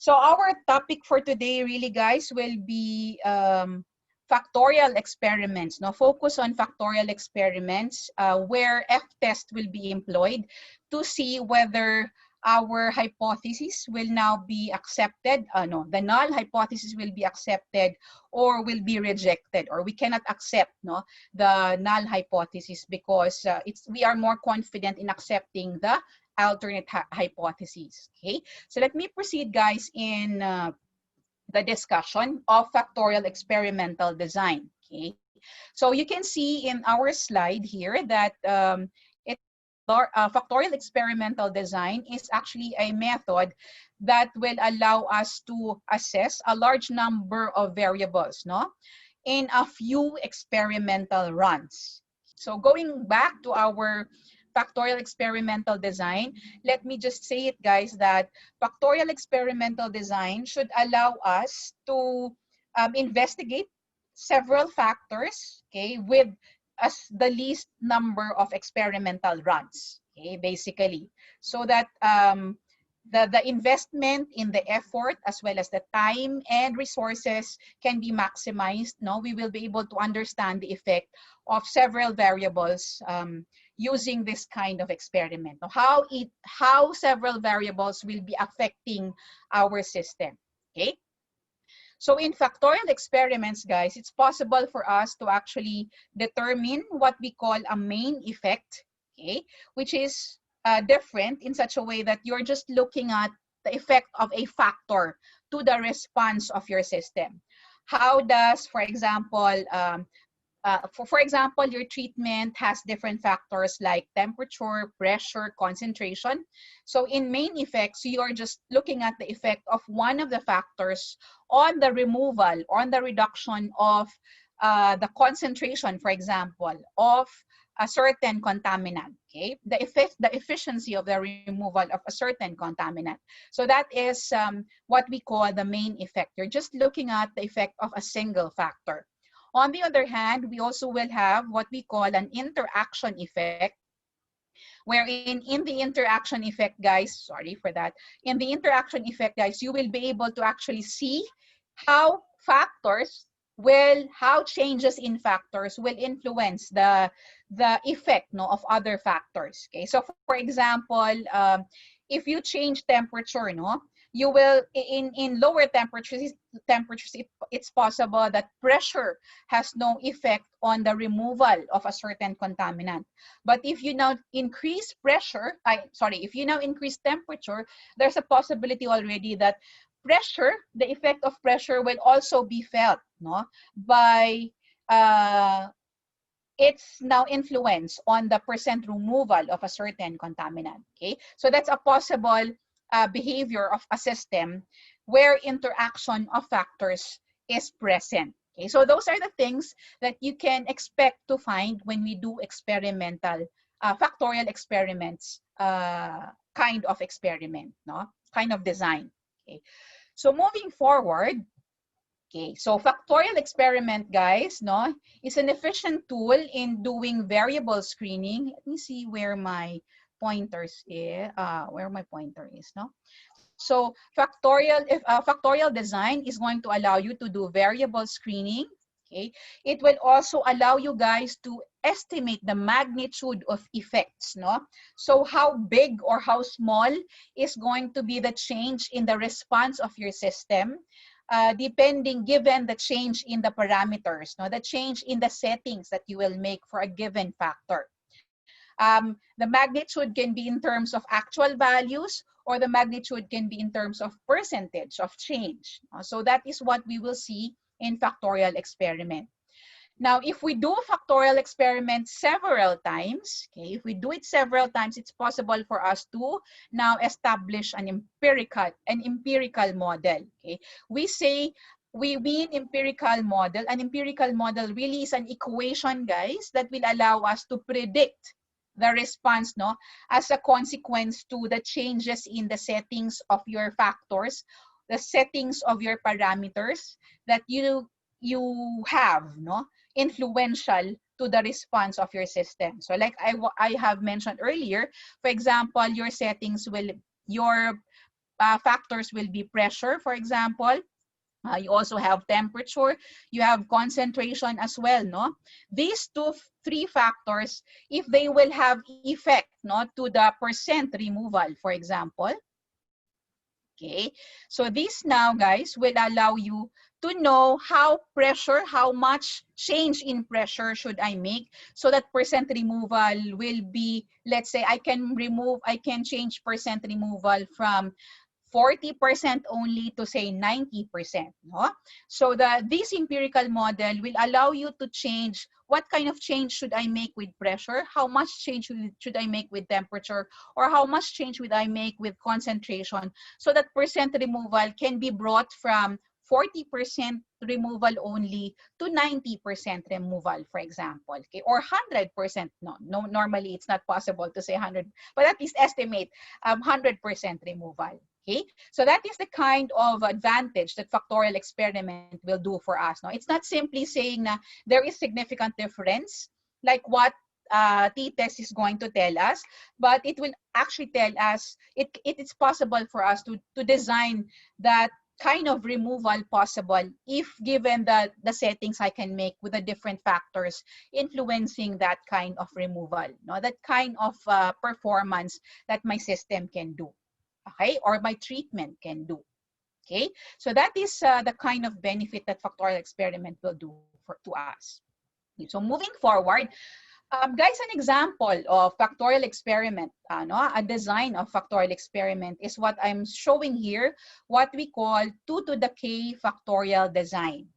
So our topic for today really, guys, will be factorial experiments. Now, focus on factorial experiments where ftest will be employed to see whether our hypothesis will now be accepted. No, the null hypothesis will be accepted or will be rejected, or we cannot accept the null hypothesis because we are more confident in accepting the alternate hypothesis. Okay, so let me proceed, guys, in the discussion of factorial experimental design. Okay, so you can see in our slide here that factorial experimental design is actually a method that will allow us to assess a large number of variables, in a few experimental runs. So going back to our factorial experimental design, let me just say it, guys, that factorial experimental design should allow us to investigate several factors, okay, with the least number of experimental runs, okay, basically, so that the investment in the effort as well as the time and resources can be maximized. We will be able to understand the effect of several variables using this kind of experiment. How several variables will be affecting our system. Okay. So in factorial experiments, guys, it's possible for us to actually determine what we call a main effect, okay, which is different in such a way that you're just looking at the effect of a factor to the response of your system. How does, for example, for example, your treatment has different factors like temperature, pressure, concentration. So in main effects, you are just looking at the effect of one of the factors on the removal, on the reduction of the concentration, for example, of a certain contaminant, okay? The efficiency of the removal of a certain contaminant. So that is what we call the main effect. You're just looking at the effect of a single factor. On the other hand, we also will have what we call an interaction effect, wherein in the interaction effect, guys, sorry for that, in the interaction effect, guys, you will be able to actually see how changes in factors will influence the effect of other factors. Okay, so for example, if you change temperature, you will in lower temperatures, it's possible that pressure has no effect on the removal of a certain contaminant. But if you now increase if you now increase temperature, there's a possibility already that the effect of pressure will also be felt by its now influence on the percent removal of a certain contaminant. Okay, so that's a possible behavior of a system where interaction of factors is present. Okay, so those are the things that you can expect to find when we do experimental factorial experiments, kind of experiment, kind of design. Okay, so moving forward. Okay, so factorial experiment, guys, is an efficient tool in doing variable screening. Let me see where my pointers is. So factorial design is going to allow you to do variable screening. Okay, it will also allow you guys to estimate the magnitude of effects. So how big or how small is going to be the change in the response of your system, given the change in the parameters, the change in the settings that you will make for a given factor. The magnitude can be in terms of actual values, or the magnitude can be in terms of percentage of change. So that is what we will see in factorial experiment. Now, if we do factorial experiment several times, okay, if we do it several times, it's possible for us to now establish an empirical model. Okay, we mean empirical model. An empirical model really is an equation, guys, that will allow us to predict the response, as a consequence to the changes in the settings of your factors, the settings of your parameters that you have, influential to the response of your system. So like I have mentioned earlier, for example, your settings will, your factors will be pressure, for example. You also have temperature, you have concentration as well, no? These three factors, if they will have effect, no, to the percent removal, for example, okay? So this now, guys, will allow you to know how much change in pressure should I make so that percent removal will be, let's say I can change percent removal from 40% only to say 90%. No? So this empirical model will allow you to change what kind of change should I make with pressure, how much change should I make with temperature, or how much change would I make with concentration, so that percent removal can be brought from 40% removal only to 90% removal, for example, okay, or 100%. No, normally it's not possible to say 100, but at least estimate 100% removal. Okay, so that is the kind of advantage that factorial experiment will do for us. No, it's not simply saying that there is significant difference, like what t-test is going to tell us, but it will actually tell us it's possible for us to design that kind of removal possible if given the settings I can make with the different factors influencing that kind of removal, no? That kind of performance that my system can do, okay, or my treatment can do. Okay, so that is the kind of benefit that factorial experiment will do to us. So moving forward, guys, an example of factorial experiment, no? A design of factorial experiment is what I'm showing here, what we call 2 to the k factorial design.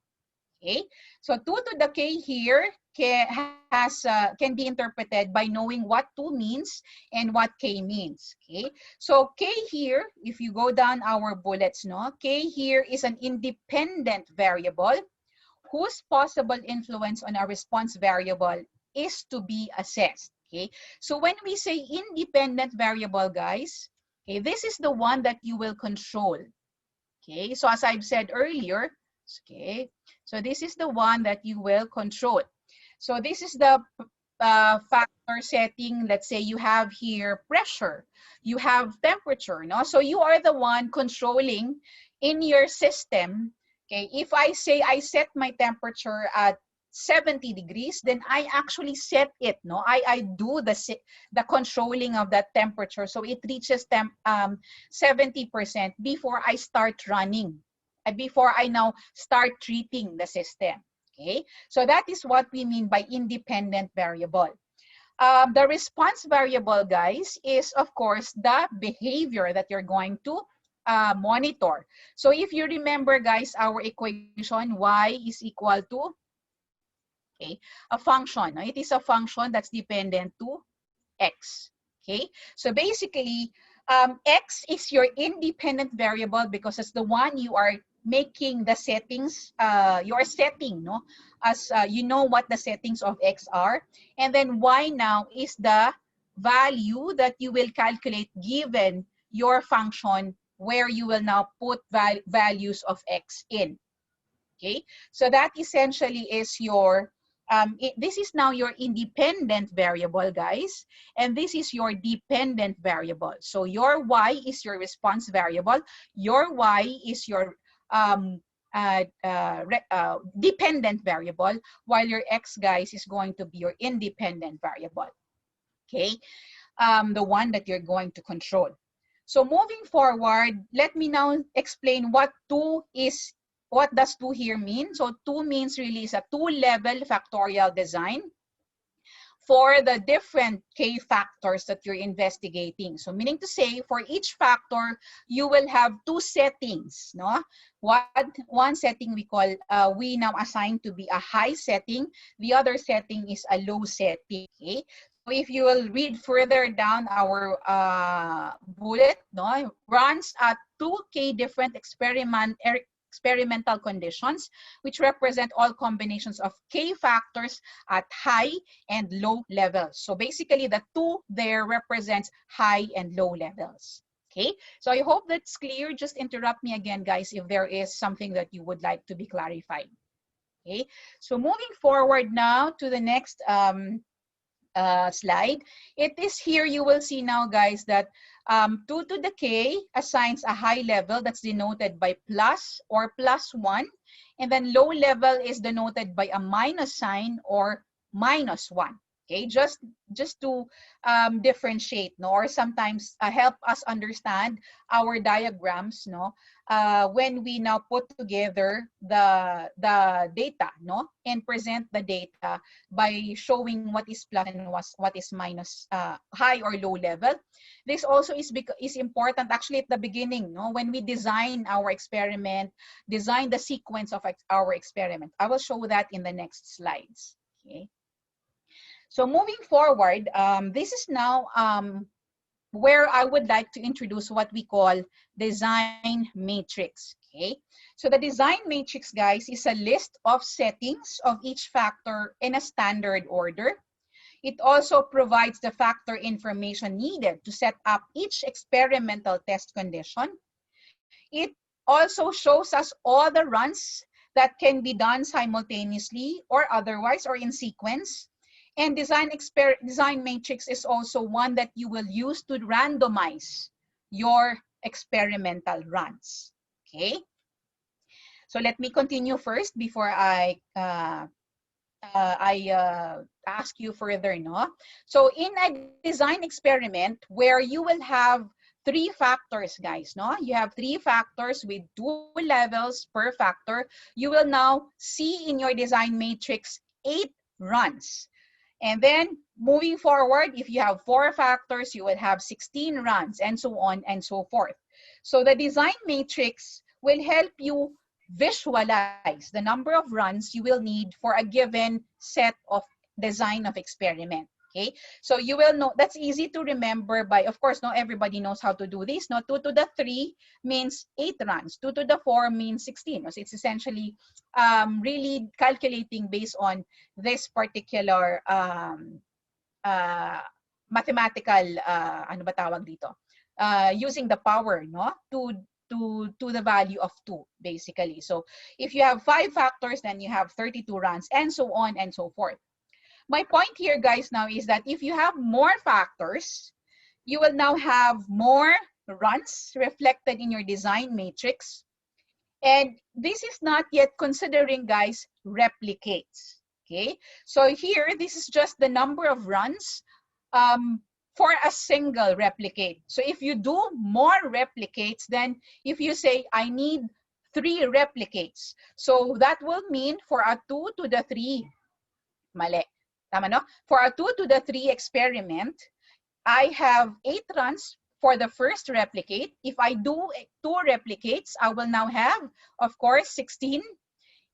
Okay, so 2 to the k here can be interpreted by knowing what 2 means and what k means. Okay, so k here, if you go down our bullets, no, k here is an independent variable whose possible influence on a response variable is to be assessed. Okay, so when we say independent variable, guys, okay, this is the one that you will control. Okay, so as I've said earlier, okay, so this is the one that you will control. So this is the factor setting. Let's say you have here pressure, you have temperature, no? So you are the one controlling in your system. Okay, if I say I set my temperature at 70 degrees, then I actually set it, no? I do the controlling of that temperature so it reaches 70% before I start running, before I now start treating the system. Okay, so that is what we mean by independent variable. The response variable, guys, is of course the behavior that you're going to monitor. So if you remember, guys, our equation y is equal to, okay, a function. It is a function that's dependent to x. Okay, so basically, x is your independent variable because it's the one you are making the settings, you are setting, no? As you know what the settings of x are. And then y now is the value that you will calculate given your function where you will now put values of x in. Okay, so that essentially is your, this is now your independent variable, guys, and this is your dependent variable. So your y is your response variable, your y is your dependent variable, while your x, guys, is going to be your independent variable. Okay, the one that you're going to control. So moving forward, let me now explain what does 2 here mean. So 2 means really is a 2-level factorial design for the different k factors that you're investigating. So meaning to say, for each factor, you will have 2 settings, no? One setting we call, we now assign to be a high setting. The other setting is a low setting. Okay? So if you will read further down our bullet, no, runs at 2k different experimental conditions, which represent all combinations of k factors at high and low levels. So basically, the 2 there represents high and low levels. Okay, so I hope that's clear. Just interrupt me again, guys, if there is something that you would like to be clarified. Okay, so moving forward now to the next slide. It is here, you will see now, guys, that 2 to the k assigns a high level that's denoted by plus or +1. And then low level is denoted by a minus sign or -1. Okay, just to differentiate, no, or sometimes help us understand our diagrams, no, when we now put together the data, no, and present the data by showing what is plus and what is minus, high or low level. This also is important actually at the beginning, no, when we design our experiment, design the sequence of our experiment. I will show that in the next slides. Okay. So moving forward, this is now where I would like to introduce what we call design matrix. Okay, so the design matrix, guys, is a list of settings of each factor in a standard order. It also provides the factor information needed to set up each experimental test condition. It also shows us all the runs that can be done simultaneously or otherwise or in sequence. And design matrix is also one that you will use to randomize your experimental runs. Okay, so let me continue first before I ask you further, no? So in a design experiment where you will have 3 factors, guys, no? You have 3 factors with 2 levels per factor. You will now see in your design matrix 8 runs. And then moving forward, if you have 4 factors, you will have 16 runs and so on and so forth. So the design matrix will help you visualize the number of runs you will need for a given set of design of experiment. Okay, so you will know, that's easy to remember by, of course, not everybody knows how to do this. No, 2 to the 3 means 8 runs, 2 to the 4 means 16. So it's essentially really calculating based on this particular mathematical, ano ba tawag dito? Using the power, no, to the value of 2, basically. So if you have 5 factors, then you have 32 runs, and so on and so forth. My point here, guys, now is that if you have more factors, you will now have more runs reflected in your design matrix. And this is not yet considering, guys, replicates. Okay, so here, this is just the number of runs for a single replicate. So if you do more replicates, then if you say, I need 3 replicates, so that will mean for a 2 to the 3, mali. Tama, no? For a 2 to the 3 experiment, I have 8 runs for the first replicate. If I do 2 replicates, I will now have, of course, 16.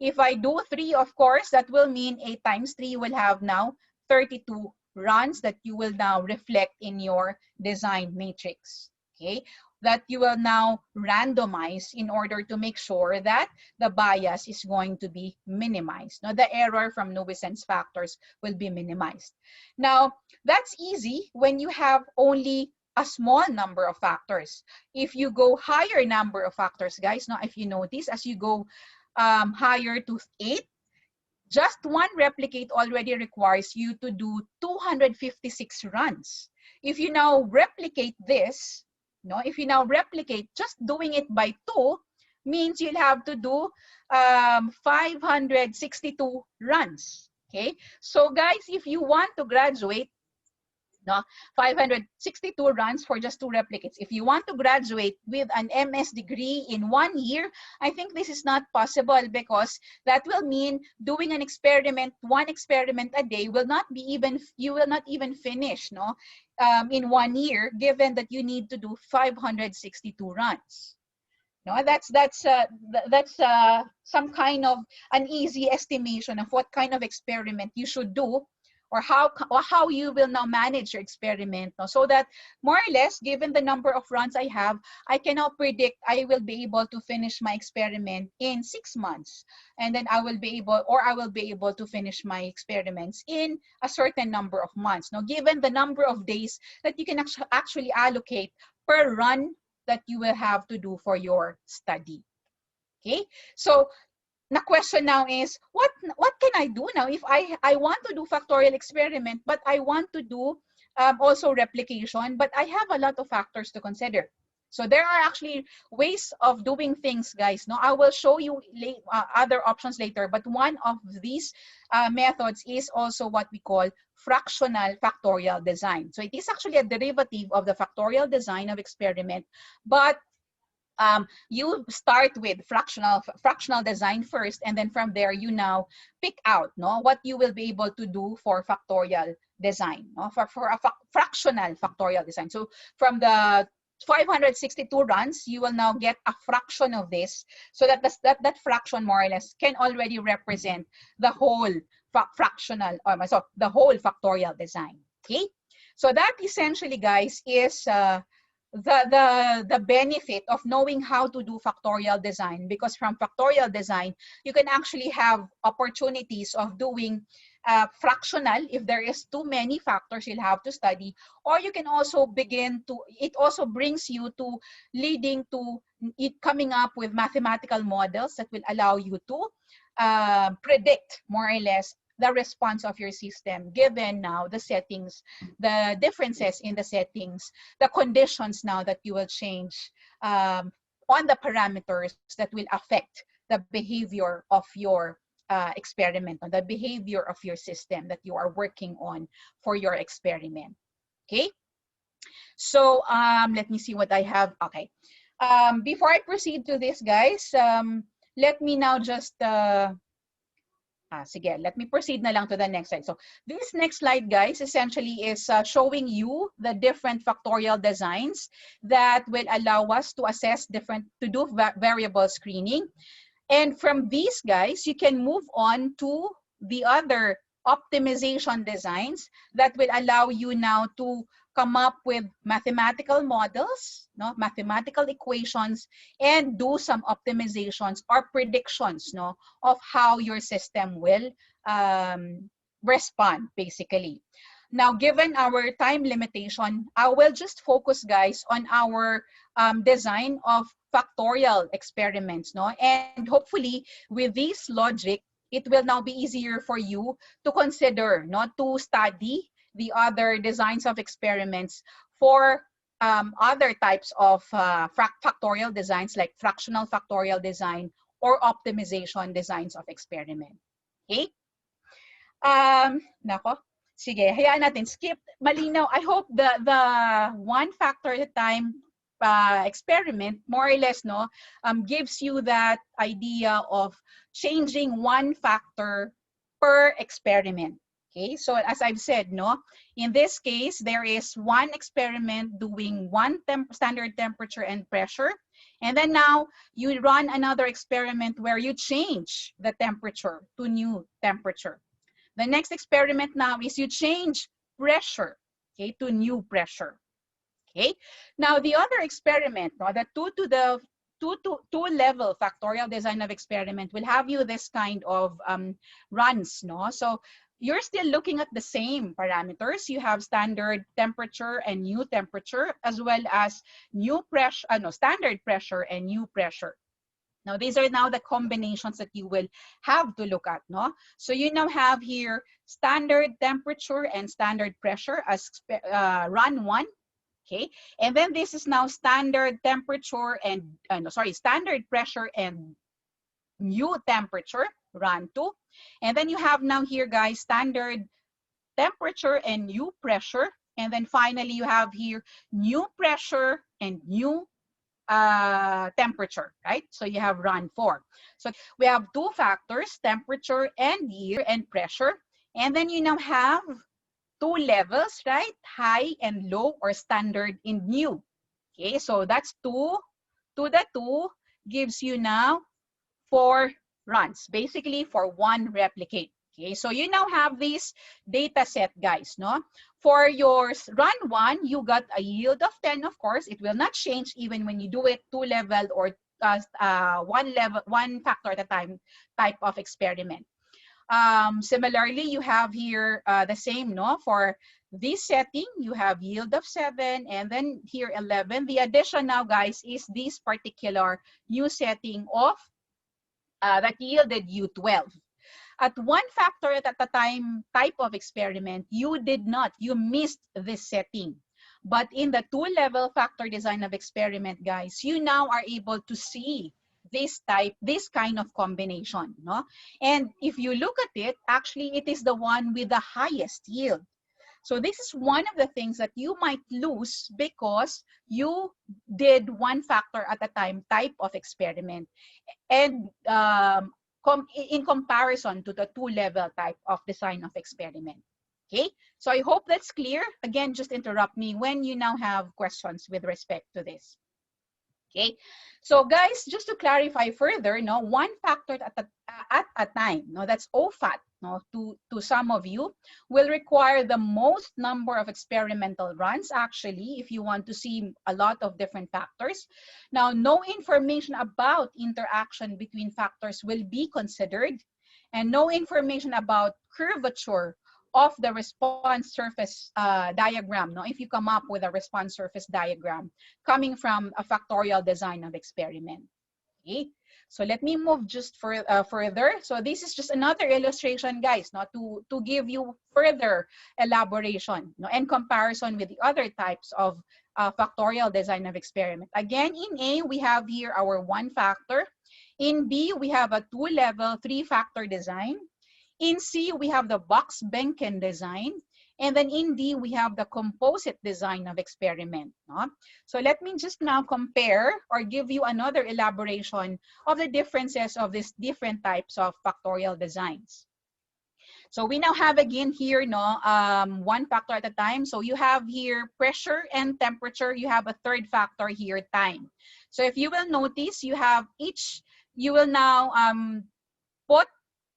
If I do 3, of course, that will mean 8 times 3, you will have now 32 runs that you will now reflect in your design matrix. Okay, that you will now randomize in order to make sure that the bias is going to be minimized. Now, the error from nuisance factors will be minimized. Now, that's easy when you have only a small number of factors. If you go higher number of factors, guys, now if you notice, as you go higher to 8, just 1 replicate already requires you to do 256 runs. If you now replicate this, no, if you now replicate, just doing it by 2 means you'll have to do 562 runs. Okay, so guys, if you want to graduate, no, 562 runs for just 2 replicates. If you want to graduate with an MS degree in 1 year, I think this is not possible, because that will mean doing an experiment, 1 experiment a day will not be even, you will not even finish, no, in 1 year, given that you need to do 562 runs. No, that's some kind of an easy estimation of what kind of experiment you should do, or how you will now manage your experiment, no? So that more or less, given the number of runs I have, I can now predict I will be able to finish my experiment in 6 months, and then I will be able to finish my experiments in a certain number of months. Now, given the number of days that you can actually allocate per run that you will have to do for your study. Okay, so the question now is, what can I do now if I want to do factorial experiment, but I want to do also replication, but I have a lot of factors to consider. So there are actually ways of doing things, guys. No, I will show you other options later, but one of these methods is also what we call fractional factorial design. So it is actually a derivative of the factorial design of experiment, but you start with fractional design first, and then from there you now pick out what you will be able to do for factorial design, for a fractional factorial design. So from the 562 runs, you will now get a fraction of this, so that that fraction more or less can already represent the whole fractional, so the whole factorial design. Okay, so that essentially, guys, is the benefit of knowing how to do factorial design, because from factorial design you can actually have opportunities of doing fractional if there is too many factors you'll have to study, or you can also begin to, it also brings you to leading to it coming up with mathematical models that will allow you to predict more or less the response of your system, given now the settings, the differences in the settings, the conditions now that you will change on the parameters that will affect the behavior of your experiment, on the behavior of your system that you are working on for your experiment. Okay, so let me see what I have. Okay, before I proceed to this, guys, let me now just sige, let me proceed na lang to the next slide. So this next slide, guys, essentially is showing you the different factorial designs that will allow us to assess to do variable screening. And from these, guys, you can move on to the other optimization designs that will allow you now to come up with mathematical models, mathematical equations, and do some optimizations or predictions of how your system will respond, basically. Now, given our time limitation, I will just focus, guys, on our design of factorial experiments, and hopefully with this logic, it will now be easier for you to consider, to study the other designs of experiments for other types of factorial designs, like fractional factorial design or optimization designs of experiment. Okay? Nako. Sige, hayaan natin. Skip. Malinaw. I hope the one factor at a time experiment, more or less, gives you that idea of changing one factor per experiment. Okay, so as I've said, in this case, there is one experiment doing one standard temperature and pressure. And then now you run another experiment where you change the temperature to new temperature. The next experiment now is you change pressure, okay, to new pressure. Okay. Now the other experiment, the two-level factorial design of experiment will have you this kind of runs, So you're still looking at the same parameters. You have standard temperature and new temperature, as well as new pressure, standard pressure and new pressure. Now, these are now the combinations that you will have to look at, So you now have here standard temperature and standard pressure as run 1, okay? And then this is now standard temperature and, standard pressure and new temperature, run 2. And then you have now here, guys, standard temperature and new pressure. And then finally, you have here new pressure and new temperature, right? So you have run 4. So we have two factors, temperature and year and pressure. And then you now have two levels, right? High and low, or standard and new. Okay, so that's 2 to the 2 gives you now 4 runs, basically for one replicate. Okay, so you now have this data set, guys, For your run 1, you got a yield of 10, of course. It will not change even when you do it 2-level or one factor at a time type of experiment. Similarly, you have here the same, For this setting, you have yield of 7, and then here 11. The addition now, guys, is this particular new setting of that yielded you 12. At one factor at a time type of experiment, you did not, you missed this setting. But in the two-level factor design of experiment, guys, you now are able to see this kind of combination, no? And if you look at it, actually, it is the one with the highest yield. So this is one of the things that you might lose because you did one factor at a time type of experiment. And in comparison to the two-level type of design of experiment. Okay, so I hope that's clear. Again, just interrupt me when you now have questions with respect to this. Okay, so guys, just to clarify further, no, one factor at a time, no, that's OFAT, no, to some of you, will require the most number of experimental runs, actually, if you want to see a lot of different factors. Now, no information about interaction between factors will be considered, and no information about curvature of the response surface diagram, no, if you come up with a response surface diagram coming from a factorial design of experiment. Okay, so let me move just further. So this is just another illustration, guys, no, to give you further elaboration, no, and comparison with the other types of factorial design of experiment. Again, in A, we have here our one factor. In B, we have a two-level, three-factor design. In C, we have the Box-Benken design. And then in D, we have the composite design of experiment. No? So let me just now compare or give you another elaboration of the differences of these different types of factorial designs. So we now have again here, no, one factor at a time. So you have here pressure and temperature. You have a third factor here, time. So if you will notice, you have each, you will now put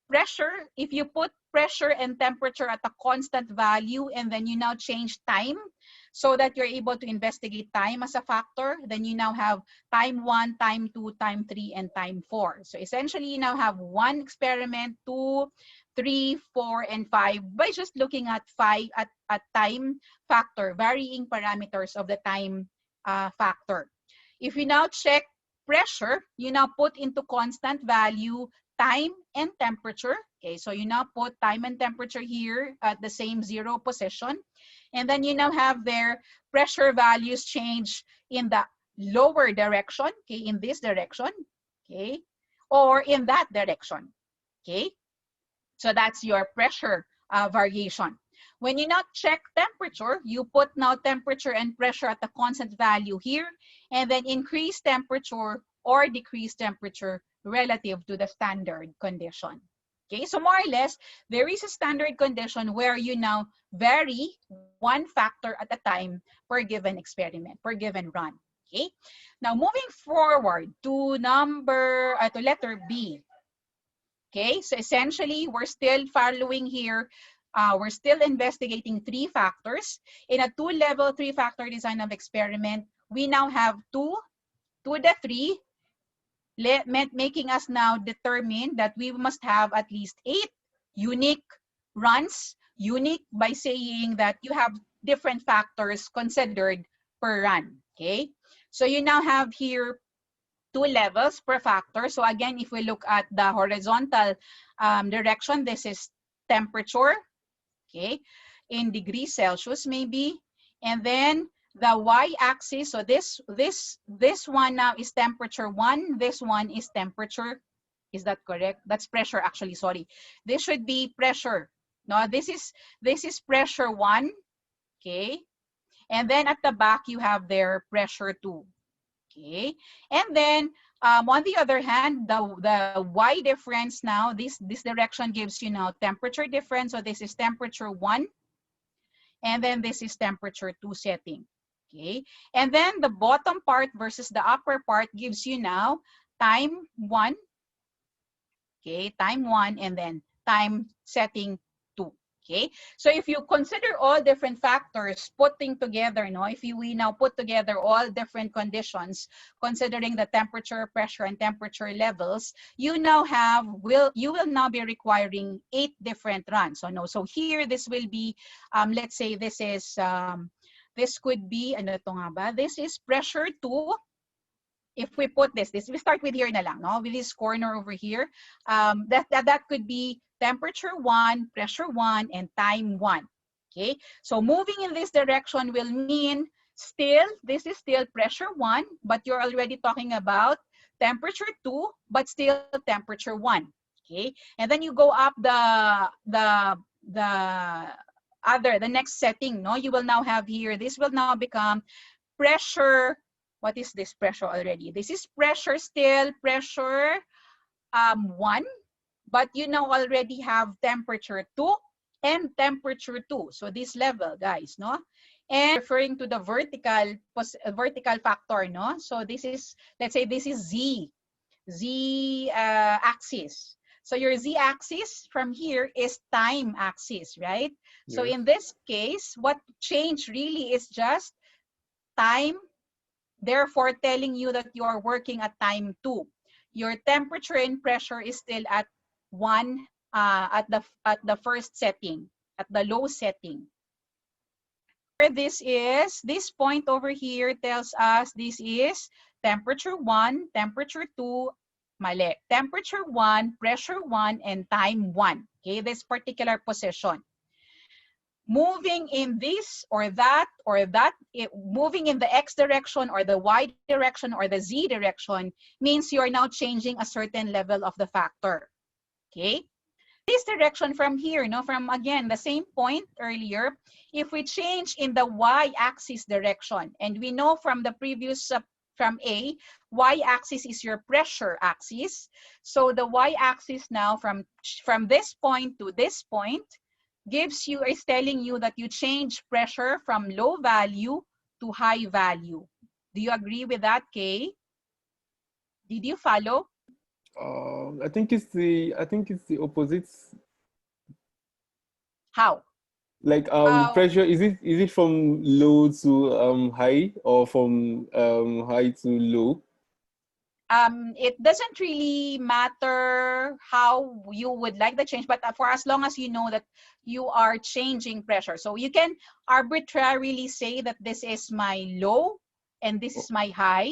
pressure. If you put pressure and temperature at a constant value, and then you now change time so that you're able to investigate time as a factor, then you now have time 1, time 2, time 3, and time 4. So essentially, you now have one experiment, 2, 3, 4, and 5 by just looking at 5 at time factor, varying parameters of the time factor. If you now check pressure, you now put into constant value time and temperature. Okay, so you now put time and temperature here at the same 0 position. And then you now have their pressure values change in the lower direction, okay, in this direction, okay, or in that direction, okay. So that's your pressure variation. When you now check temperature, you put now temperature and pressure at the constant value here, and then increase temperature or decrease temperature relative to the standard condition. Okay, so more or less, there is a standard condition where you now vary one factor at a time per given experiment, per given run. Okay, now moving forward to letter B. Okay, so essentially, we're still following here. We're still investigating three factors. In a two-level, three-factor design of experiment, we now have 2 to the 3, making us now determine that we must have at least 8 unique runs. Unique by saying that you have different factors considered per run. Okay, so you now have here 2 levels per factor. So again, if we look at the horizontal direction, this is temperature, okay, in degrees Celsius maybe, and then the y-axis. So this one now is temperature 1. This one is temperature. Is that correct? That's pressure actually. Sorry, this should be pressure. No, this is pressure 1. Okay, and then at the back you have their pressure 2. Okay, and then on the other hand, the y difference now, this direction gives you now temperature difference. So this is temperature 1, and then this is temperature 2 setting. Okay, and then the bottom part versus the upper part gives you now time 1. Okay, time 1, and then time setting 2. Okay, so if you consider all different factors putting together, no, if we now put together all different conditions, considering the temperature, pressure, and temperature levels, you now you will now be requiring 8 different runs. So no, so here this will be, let's say this is, this could be, ano to nga ba? This is pressure 2. if we put this, we start with here na lang, no? With this corner over here, that could be temperature 1, pressure 1, and time 1. Okay, so moving in this direction will mean still, this is still pressure 1, but you're already talking about temperature 2, but still temperature 1. Okay, and then you go up the next setting, no? You will now have here, this will now become pressure. What is this pressure already? This is pressure still, pressure 1, but you now already have temperature 2 and temperature 2. So this level, guys, no? And referring to the vertical factor, no? So this is, let's say this is Z axis. So your Z axis from here is time axis, right? Yes. So in this case, what changed really is just time, therefore telling you that you are working at time 2. Your temperature and pressure is still at 1 at the first setting, at the low setting. This point over here tells us this is temperature 1, temperature 2, mali. Temperature 1, pressure 1, and time 1. Okay, this particular position. Moving in this or that, moving in the X direction or the Y direction or the Z direction means you are now changing a certain level of the factor. Okay? This direction from here, no, from again the same point earlier, if we change in the Y-axis direction, and we know from the previous from A, Y-axis is your pressure axis. So the Y-axis now from this point to this point is telling you that you change pressure from low value to high value. Do you agree with that, Kay? Did you follow? I think it's the opposite. How? Like pressure, is it from low to high, or from high to low? It doesn't really matter how you would like the change, but for as long as you know that you are changing pressure. So you can arbitrarily say that this is my low and this is my high,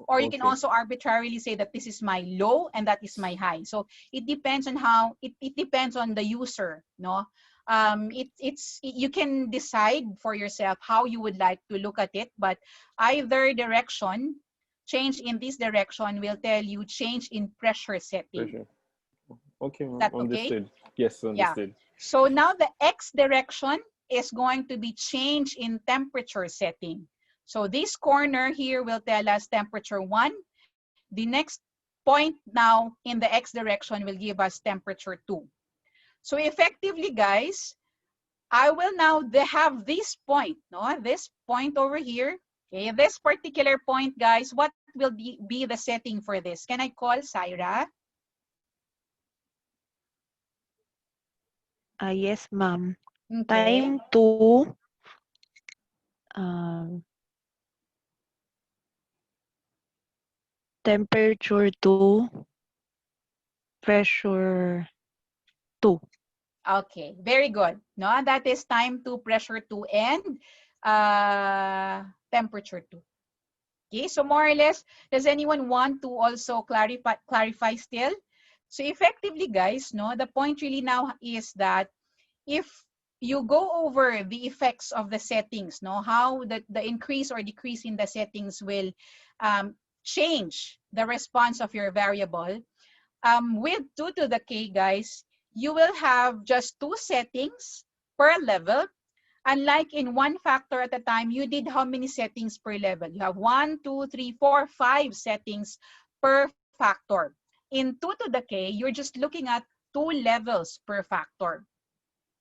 or you can Okay. also arbitrarily say that this is my low and that is my high. So it depends on how, it depends on the user, no? You can decide for yourself how you would like to look at it, but either direction, change in this direction will tell you change in pressure setting. Pressure. Okay, Is that okay? understood. Yes, Yeah. understood. So now the X direction is going to be change in temperature setting. So this corner here will tell us temperature 1. The next point now in the X direction will give us temperature 2. So effectively, guys, I will now have this point, no? This point over here. Okay, this particular point, guys, what will be the setting for this? Can I call Syra? Yes, ma'am. Okay. Time 2, um, temperature 2, pressure 2. Okay, very good. No, that is time 2, pressure 2, and temperature 2. Okay, so more or less, does anyone want to also clarify still? So effectively, guys, no, the point really now is that if you go over the effects of the settings, no, how the increase or decrease in the settings will change the response of your variable, with 2 to the k, guys, you will have just 2 settings per level. Unlike in one factor at a time, you did how many settings per level? You have 1, 2, 3, 4, 5 settings per factor. In 2 to the k, you're just looking at 2 levels per factor.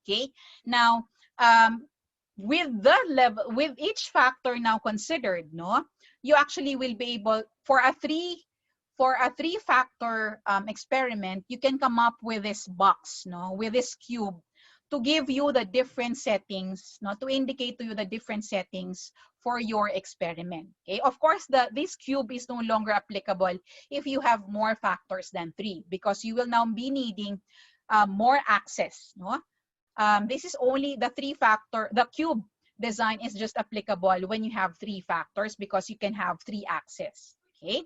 Okay. Now, with each factor now considered, no, you actually will be able for a three factor experiment, you can come up with this box, no, with this cube, to give you the different settings, no, to indicate to you the different settings for your experiment. Okay, of course, this cube is no longer applicable if you have more factors than 3, because you will now be needing more access, no. This is only the the cube design is just applicable when you have 3 factors, because you can have 3 axes. Okay.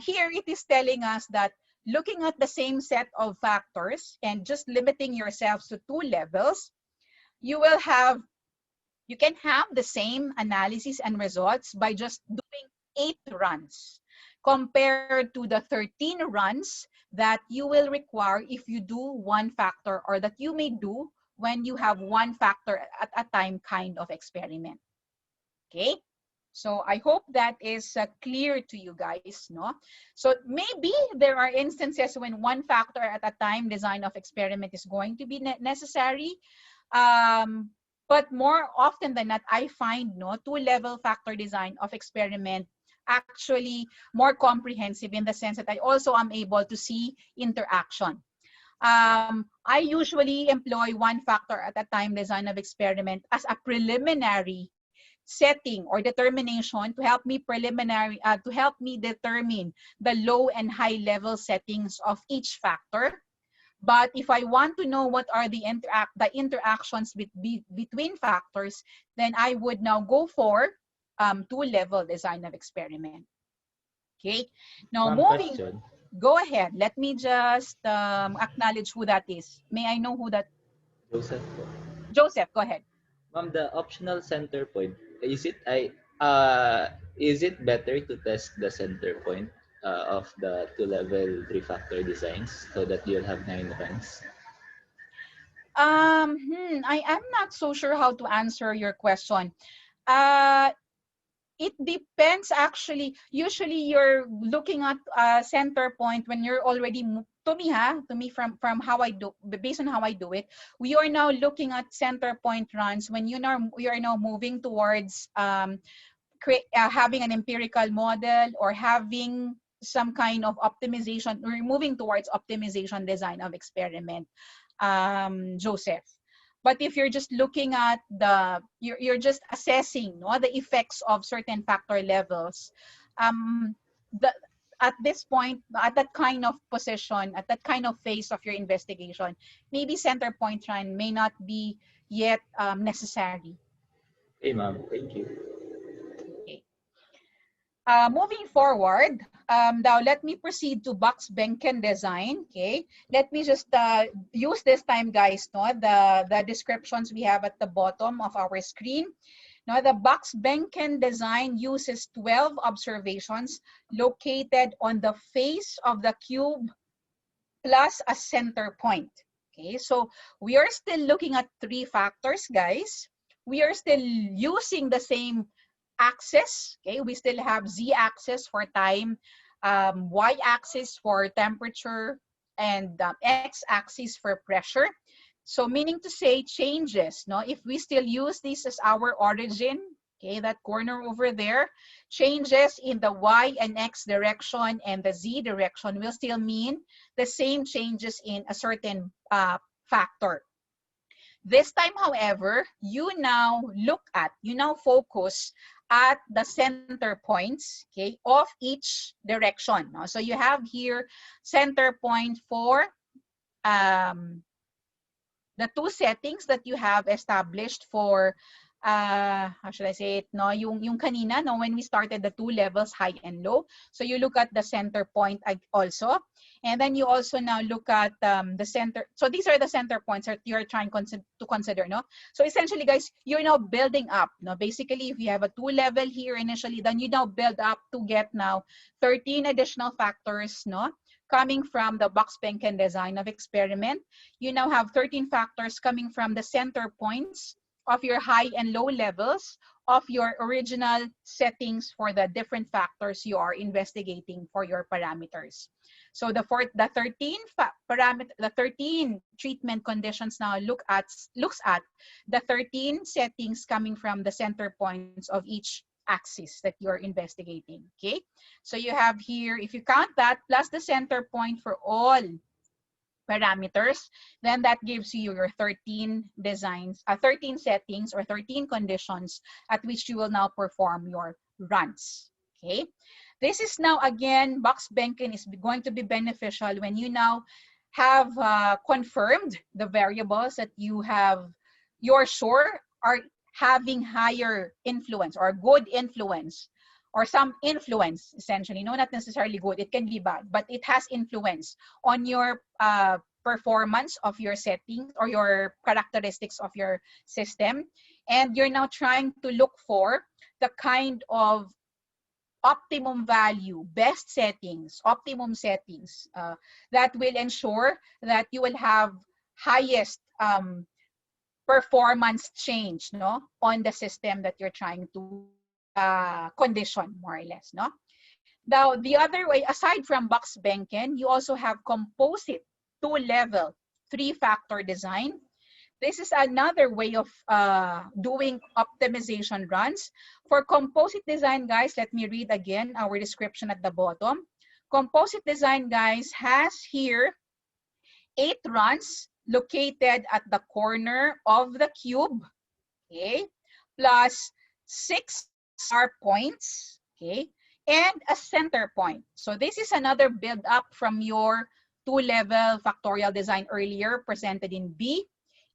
Here it is telling us that looking at the same set of factors and just limiting yourselves to 2 levels, you can have the same analysis and results by just doing 8 runs compared to the 13 runs that you will require if you do one factor, or that you may do when you have one factor at a time kind of experiment. Okay? So I hope that is clear to you guys, no? So maybe there are instances when one factor at a time design of experiment is going to be necessary. But more often than not, I find, no, 2-level factor design of experiment actually more comprehensive, in the sense that I also am able to see interaction. I usually employ one factor at a time design of experiment as a preliminary setting or determination to help me determine the low and high level settings of each factor. But if I want to know what are the interactions between factors, then I would now go for 2-level design of experiment. Okay. Now moving. Question. Go ahead. Let me just acknowledge who that is. May I know who that? Joseph po. Joseph, go ahead. Ma'am, the optional center point, is it better to test the center point of the 2-level 3-factor designs so that you'll have 9 runs? I am not so sure how to answer your question. It depends actually. Usually you're looking at center point when you're already, to me from how I do, based on how I do it, we are now looking at center point runs when we are now moving towards having an empirical model, or having some kind of optimization, or moving towards optimization design of experiment, Joseph. But if you're just looking at you're just assessing, no, the effects of certain factor levels, the, at this point, at that kind of position, at that kind of phase of your investigation, maybe center point run may not be yet necessary. Hey, ma'am. Thank you. Okay. Moving forward, now let me proceed to Box-Benken design. Okay, let me just use this time, guys, no, the descriptions we have at the bottom of our screen. Now, the Box-Benken design uses 12 observations located on the face of the cube plus a center point. Okay, so we are still looking at 3 factors, guys. We are still using the same axis. Okay, we still have z-axis for time, y-axis for temperature, and x-axis for pressure. So meaning to say, changes, no, if we still use this as our origin, okay, that corner over there, changes in the y and x direction and the z direction will still mean the same changes in a certain factor. This time, however, you now focus at the center points, okay, of each direction. No? So you have here center point for the 2 settings that you have established for how should I say it, no, yung kanina, no, when we started the 2 levels, high and low. So you look at the center point also, and then you also now look at the center. So these are the center points that you're trying to consider, no. So essentially, guys, you're now building up, no. Basically, if you have a 2 level here initially, then you now build up to get now 13 additional factors, no, coming from the Box-Benken design of experiment. You now have 13 factors coming from the center points of your high and low levels of your original settings for the different factors you are investigating for your parameters. So the 13 treatment conditions now looks at the 13 settings coming from the center points of each axis that you're investigating. Okay, so you have here, if you count that plus the center point for all parameters, then that gives you your 13 designs, 13 settings or 13 conditions at which you will now perform your runs. Okay, this is now again, Box-Benken is going to be beneficial when you now have confirmed the variables that you're sure are having higher influence or good influence or some influence, essentially. No, not necessarily good. It can be bad, but it has influence on your performance of your settings or your characteristics of your system. And you're now trying to look for the kind of optimum value, best settings, optimum settings that will ensure that you will have highest performance change, no, on the system that you're trying to condition, more or less, no. Now, the other way, aside from box Benken, you also have composite two-level, three-factor design. This is another way of doing optimization runs. For composite design, guys, let me read again our description at the bottom. Composite design, guys, has here 8 runs located at the corner of the cube, okay, plus 6 star points, okay, and a center point. So this is another build up from your two-level factorial design earlier presented in B.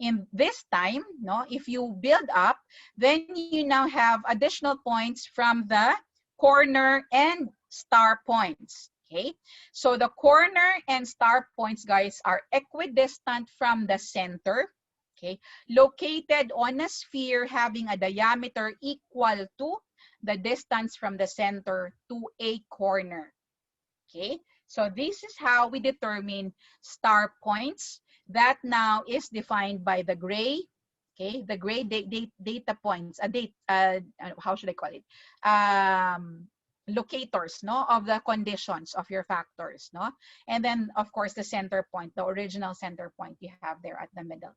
In this time, no, if you build up, then you now have additional points from the corner and star points. Okay, so the corner and star points, guys, are equidistant from the center. Okay, located on a sphere having a diameter equal to the distance from the center to a corner. Okay, so this is how we determine star points. That now is defined by the gray, okay, the gray data points, how should I call it? Locators, no, of the conditions of your factors, no, and then of course the center point, the original center point you have there at the middle.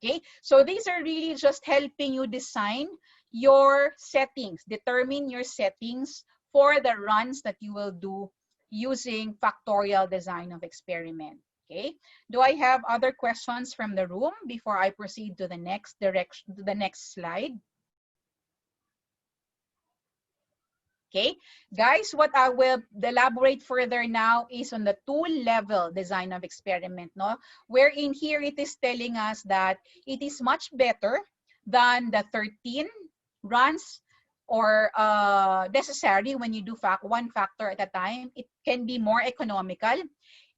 Okay, so these are really just helping you design your settings, determine your settings for the runs that you will do using factorial design of experiment. Okay, do I have other questions from the room before I proceed to the next direction, to the next slide? Okay, guys, what I will elaborate further now is on the two-level design of experiment, no? Wherein here it is telling us that it is much better than the 13 runs or necessary when you do one factor at a time. It can be more economical,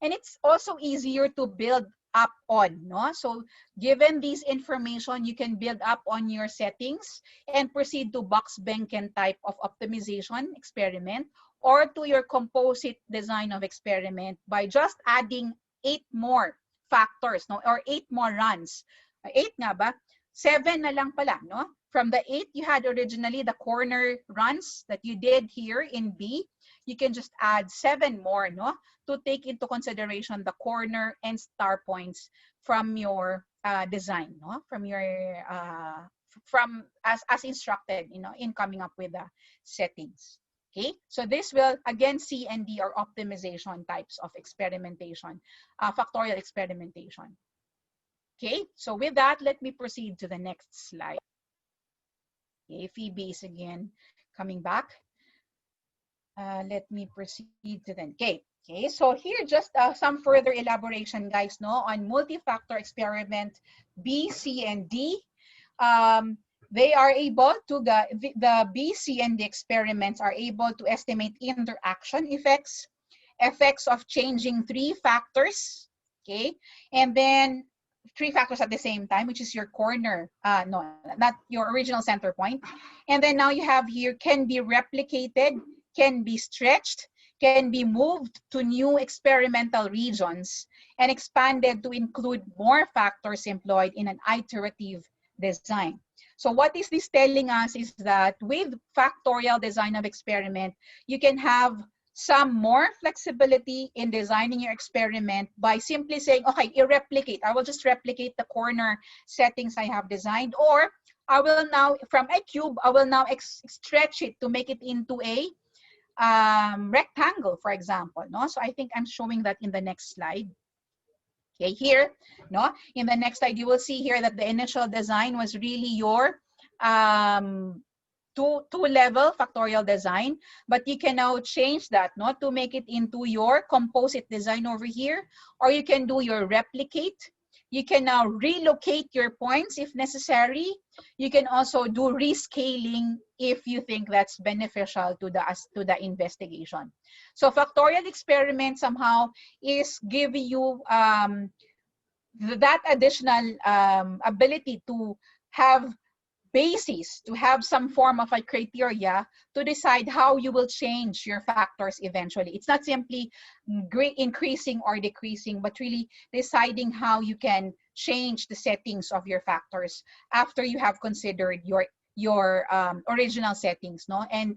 and it's also easier to build up on, no? So given this information, you can build up on your settings and proceed to box Benken type of optimization experiment, or to your composite design of experiment by just adding 8 more factors, no, or 8 more runs. 8 nga ba? 7 na lang pala, no? From the 8 you had originally, the corner runs that you did here in B, you can just add 7 more, no, to take into consideration the corner and star points from your design, no, from your as instructed, you know, in coming up with the settings. Okay, so this will again C and D are optimization types of experimentation, factorial experimentation. Okay, so with that, let me proceed to the next slide. Okay, Phoebe is again coming back. Let me proceed to then. Okay, so here just some further elaboration, guys, no, on multi-factor experiment B, C, and D. They are able to, the B, C, and D experiments are able to estimate interaction effects, effects of changing 3 factors, okay, and then 3 factors at the same time, which is your corner, no, not your original center point. And then now you have here can be replicated, can be stretched, can be moved to new experimental regions, and expanded to include more factors employed in an iterative design. So what is this telling us is that with factorial design of experiment, you can have some more flexibility in designing your experiment by simply saying, okay, replicate. I will just replicate the corner settings I have designed, or I will now, from a cube, I will now stretch it to make it into a rectangle, for example, no? So I think I'm showing that in the next slide. Okay, here, no? In the next slide, you will see here that the initial design was really your two-level factorial design, but you can now change that, no, to make it into your composite design over here, or you can do your replicate. You can now relocate your points if necessary. You can also do rescaling if you think that's beneficial to the investigation. So factorial experiment somehow is giving you that additional ability to have basis, to have some form of a criteria to decide how you will change your factors eventually. It's not simply increasing or decreasing, but really deciding how you can change the settings of your factors after you have considered your original settings, no, and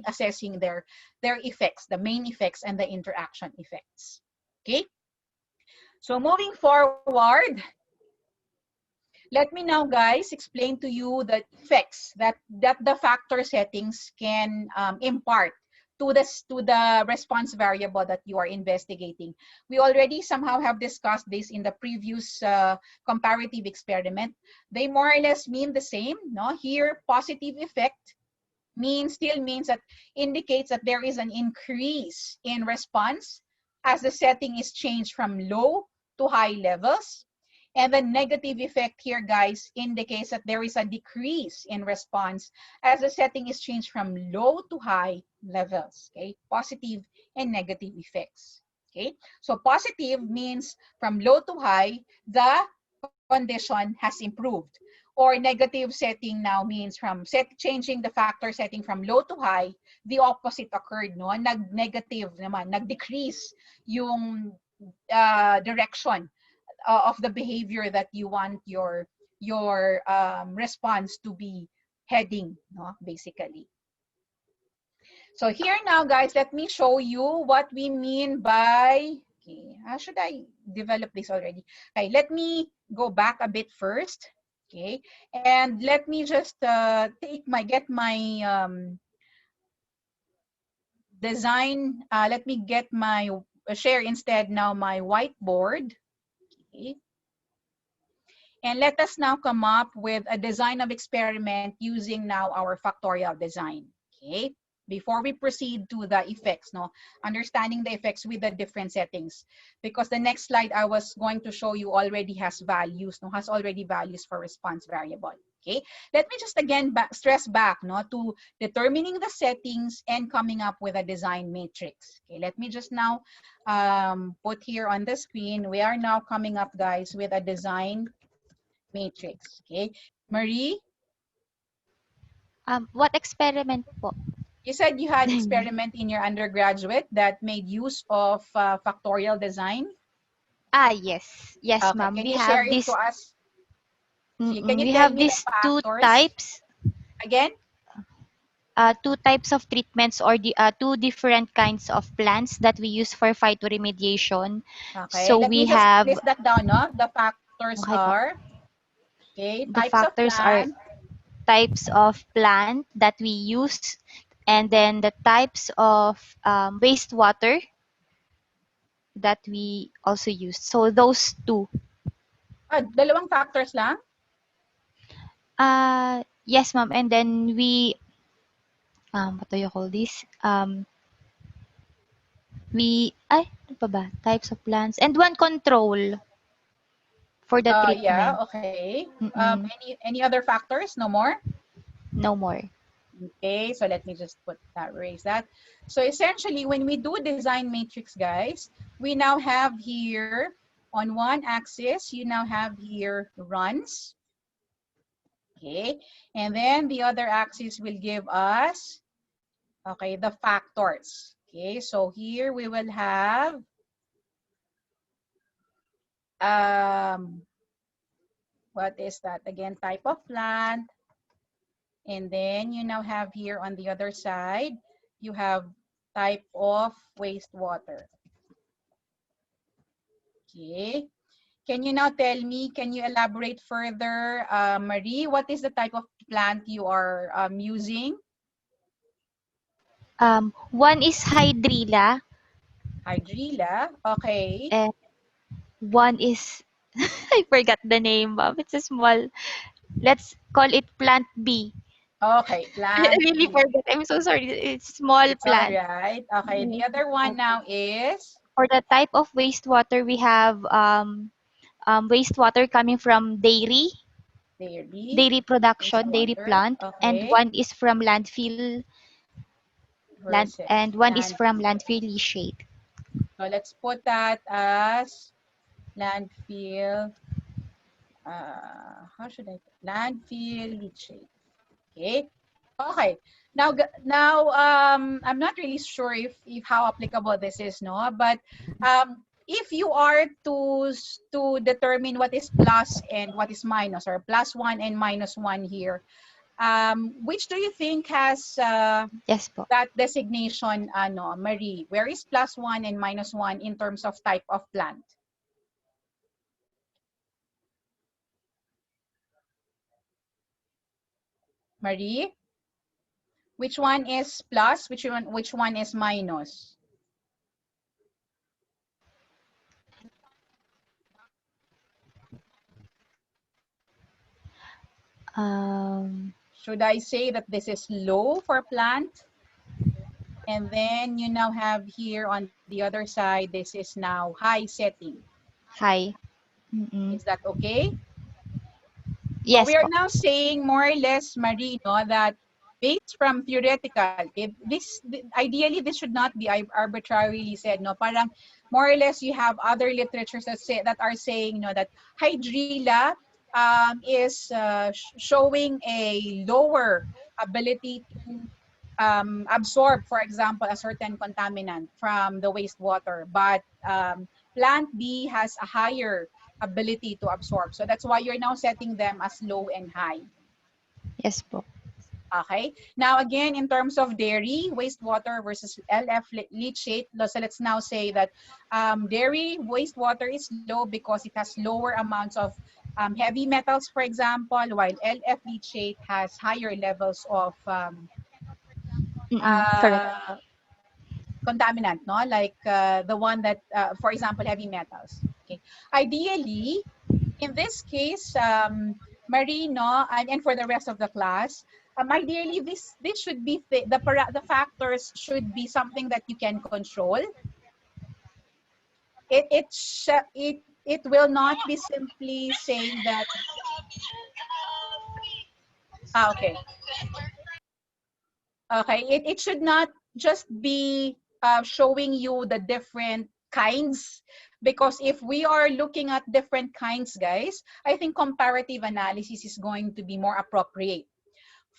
assessing their effects, the main effects and the interaction effects. Okay, so moving forward, let me now, guys, explain to you the effects that the factor settings can impart to the response variable that you are investigating. We already somehow have discussed this in the previous comparative experiment. They more or less mean the same. No, here positive effect still means that indicates that there is an increase in response as the setting is changed from low to high levels. And the negative effect here, guys, indicates that there is a decrease in response as the setting is changed from low to high levels. Okay, positive and negative effects. Okay, so positive means from low to high, the condition has improved. Or negative setting now means from changing the factor setting from low to high, the opposite occurred, no? Nag-negative naman, nag-decrease yung direction of the behavior that you want your response to be heading, no, basically. So here now, guys, let me show you what we mean by, okay, how should I develop this already? Okay, let me go back a bit first, okay, and let me just get my design, let me get my, share instead now my whiteboard, okay. And let us now come up with a design of experiment using now our factorial design, okay? Before we proceed to the effects, no? Understanding the effects with the different settings. Because the next slide I was going to show you already has values, no? Has already values for response variable, okay? Let me just again stress back, no? To determining the settings and coming up with a design matrix. Okay, let me just now put here on the screen. We are now coming up, guys, with a design matrix. Okay, Marie, What experiment po? you said you had experiment in your undergraduate that made use of factorial design. Yes. Yes, Okay, ma'am. can We you share have it to this us? Can you we tell have me the these two factors types, again? two types of treatments, or the two different kinds of plants that we use for phytoremediation. Okay, So let me we just have, list that down, no? The factors okay po, are, okay, the types of factors are plant, types of plant that we use, and then the types of wastewater that we also use. So those two. dalawang factors lang? Yes, ma'am. And then we, what do you call this? Ano pa ba? Types of plants. And one control for the Yeah, treatment. okay. Mm-mm. Any other factors? No more? No more. Okay, so let me just erase that. So essentially, when we do design matrix, guys, we now have here on one axis, you now have here runs. Okay, and then the other axis will give us, okay, the factors. Okay, so here we will have what is that again? Type of plant. And then you now have here on the other side, you have type of wastewater. Okay. Can you now tell me, can you elaborate further, Marie, what is the type of plant you are using? One is hydrilla, Hydrilla, okay. and one is I forgot the name, ma'am. It's a small. Let's call it plant B. Okay, I plant really B. forgot. I'm so sorry. It's small It's all plant. right. Okay, the other one Okay. now is, For the type of wastewater, we have wastewater coming from dairy. dairy production, dairy wastewater, plant, and okay, one is from landfill versus and one is from landfill. landfill leachate. So let's put that as landfill, how should I put? Landfill leachate. Okay. Okay. Now I'm not really sure if how applicable this is, no, but if you are to determine what is plus and what is minus, or +1 and -1 here, which do you think has Yes po. that designation, ano, Marie? Where is +1 and -1 in terms of type of plant? Marie, which one is plus? Which one is minus? Should I say that this is low for plant? And then you now have here on the other side, this is now high setting. High. Is that okay? So Yes we are po. now saying more or less, Marino, that based from theoretical, ideally this should not be arbitrarily said, no? Parang more or less you have other literatures that are saying, no, that hydrilla is showing a lower ability to absorb, for example, a certain contaminant from the wastewater, but plant B has a higher ability to absorb. So that's why you're now setting them as low and high. Yes po. Okay. Now again, in terms of dairy, wastewater versus LF leachate, so let's now say that dairy wastewater is low because it has lower amounts of heavy metals, for example, while LF leachate has higher levels of Correct. contaminant, no? Like the one that, for example, heavy metals. Okay. Ideally, in this case, Marino, and for the rest of the class, ideally this should be the factors should be something that you can control. It will not be simply saying that. Okay. Okay, it should not just be showing you the different kinds, because if we are looking at different kinds, guys, I think comparative analysis is going to be more appropriate.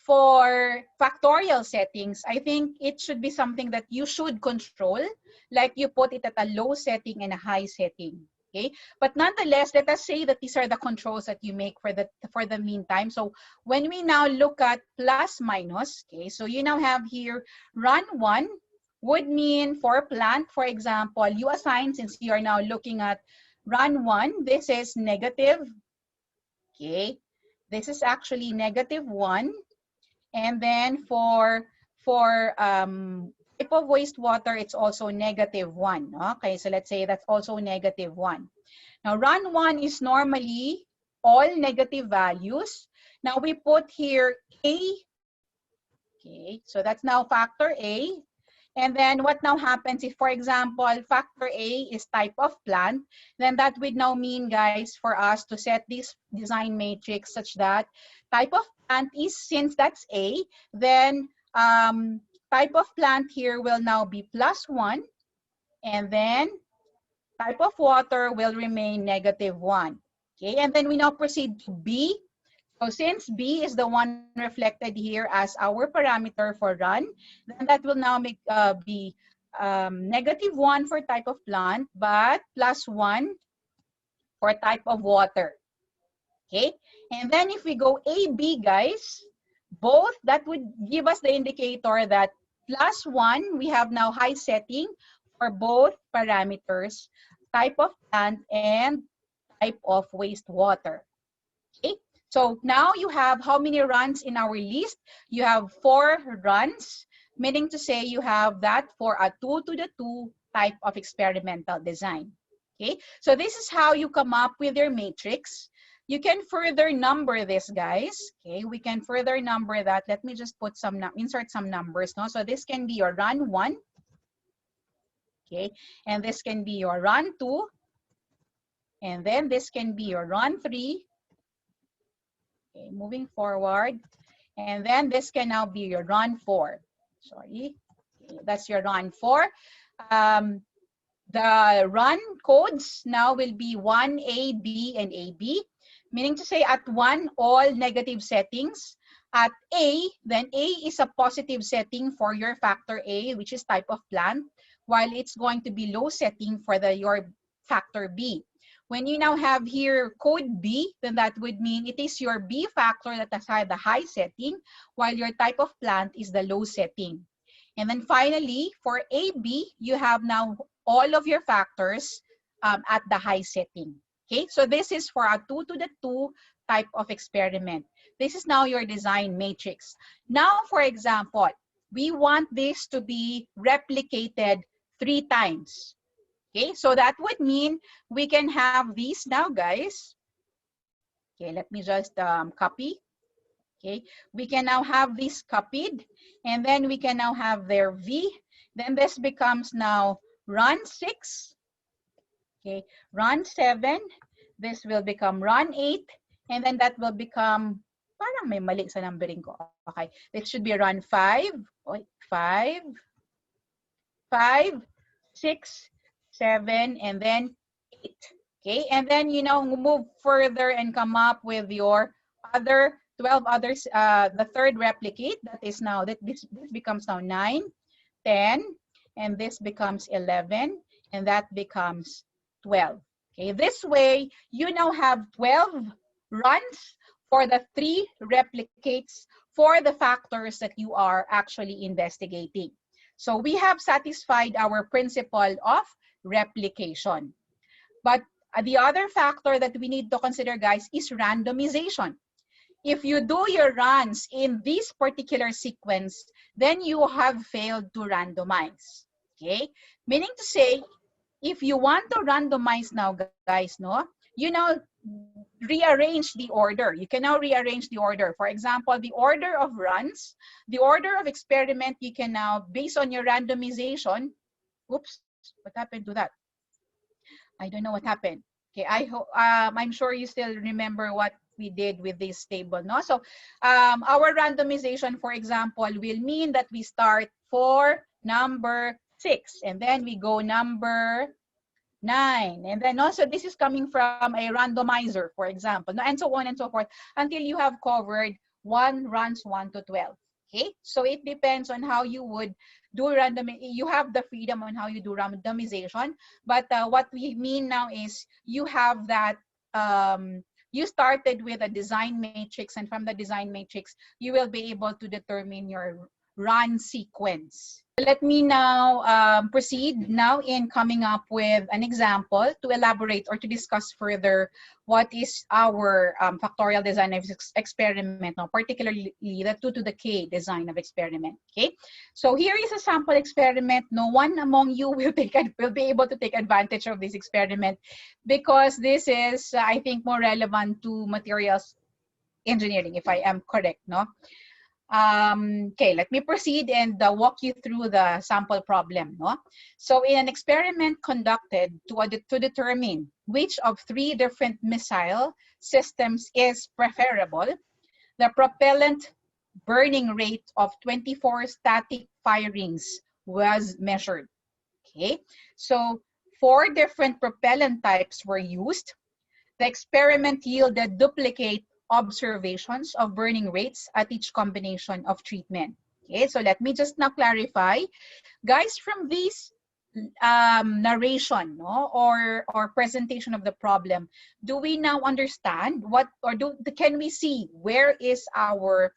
For factorial settings, I think it should be something that you should control, like you put it at a low setting and a high setting. Okay, but nonetheless, let us say that these are the controls that you make for the meantime. So when we now look at plus minus, okay, so you now have here run one would mean for plant, for example, you assign, since you are now looking at run one, this is negative. Okay, this is actually -1. And then for type of wastewater, it's also -1. Okay, so let's say that's also -1. Now, run one is normally all negative values. Now we put here A. Okay, so that's now factor A. And then what now happens if, for example, factor A is type of plant, then that would now mean, guys, for us to set this design matrix such that type of plant is, since that's A, then type of plant here will now be +1, and then type of water will remain -1. Okay, and then we now proceed to B. So since B is the one reflected here as our parameter for run, then that will now be -1 for type of plant, but +1 for type of water. Okay, and then if we go AB, guys, both, that would give us the indicator that +1, we have now high setting for both parameters, type of plant and type of wastewater. Okay, so now you have how many runs in our list? You have 4 runs, meaning to say you have that for a 2-to-the-2 type of experimental design. Okay, so this is how you come up with your matrix. You can further number this, guys. Okay, we can further number that. Let me just put insert some numbers. No? So this can be your run 1. Okay, and this can be your run 2. And then this can be your run 3. Okay, moving forward. And then this can now be your run 4. Sorry. Okay, that's your run 4. The run codes now will be 1A, B, and AB, meaning to say at 1, all negative settings. At A, then A is a positive setting for your factor A, which is type of plant, while it's going to be low setting for your factor B. When you now have here code B, then that would mean it is your B factor that has the high setting, while your type of plant is the low setting. And then finally, for AB, you have now all of your factors at the high setting. Okay, so this is for a 2 to the 2 type of experiment. This is now your design matrix. Now, for example, we want this to be replicated 3 times. Okay, so that would mean we can have these now, guys. Okay, let me just copy. Okay, we can now have this copied, and then we can now have their V. Then this becomes now run 6. Okay, run 7. This will become run 8, and then that will become, parang may mali sa numbering ko. Okay, this should be run 5. 5, 5, 6, 7, and then 8. Okay, and then you know move further and come up with your other 12 others. The third replicate, that is now that this becomes now 9, 10, and this becomes 11, and that becomes 12. Okay, this way you now have 12 runs for the 3 replicates for the factors that you are actually investigating. So we have satisfied our principle of replication. But the other factor that we need to consider, guys, is randomization. If you do your runs in this particular sequence, then you have failed to randomize. Okay? Meaning to say, if you want to randomize now, guys, no, you now rearrange the order. You can now rearrange the order. For example, the order of runs, the order of experiment, you can now, based on your randomization, oops, what happened to that? I don't know what happened. Okay, I hope I'm sure you still remember what we did with this table, no? So our randomization, for example, will mean that we start for number 6, and then we go number 9, and then also this is coming from a randomizer, for example, and so on and so forth until you have covered runs 1 to 12. Okay, so it depends on how you would do you have the freedom on how you do randomization, but what we mean now is you have that you started with a design matrix, and from the design matrix you will be able to determine your run sequence. Let me now proceed now in coming up with an example to elaborate or to discuss further what is our factorial design of experiment, now, particularly the 2 to the K design of experiment. Okay, so here is a sample experiment. No one among you will be able to take advantage of this experiment because this is, I think, more relevant to materials engineering, if I am correct, no? Okay, let me proceed and walk you through the sample problem. No? So in an experiment conducted to determine which of 3 different missile systems is preferable, the propellant burning rate of 24 static firings was measured. Okay, so 4 different propellant types were used. The experiment yielded duplicate observations of burning rates at each combination of treatment. Okay, so let me just now clarify. Guys, from this narration, no, or presentation of the problem, do we now understand what, or can we see where is our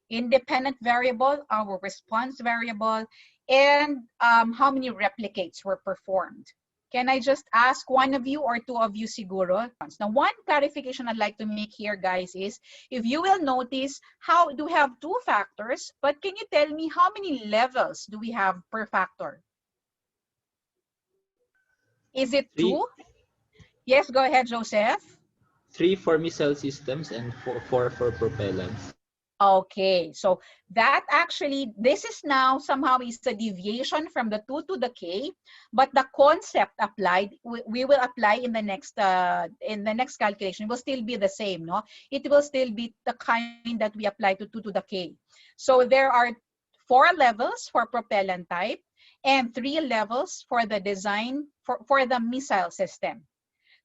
independent variable, our response variable, and how many replicates were performed? Can I just ask one of you or 2 of you siguro? Now, one clarification I'd like to make here, guys, is if you will notice, how do we have 2 factors, but can you tell me how many levels do we have per factor? Is it 2? Yes, go ahead, Joseph. 3 for missile systems and 4 for propellants. Okay, so that actually, this is now somehow is a deviation from the 2 to the k, but the concept applied, we will apply in the next calculation. It will still be the same, no? It will still be the kind that we apply to 2 to the k. So there are 4 levels for propellant type and 3 levels for the design for the missile system.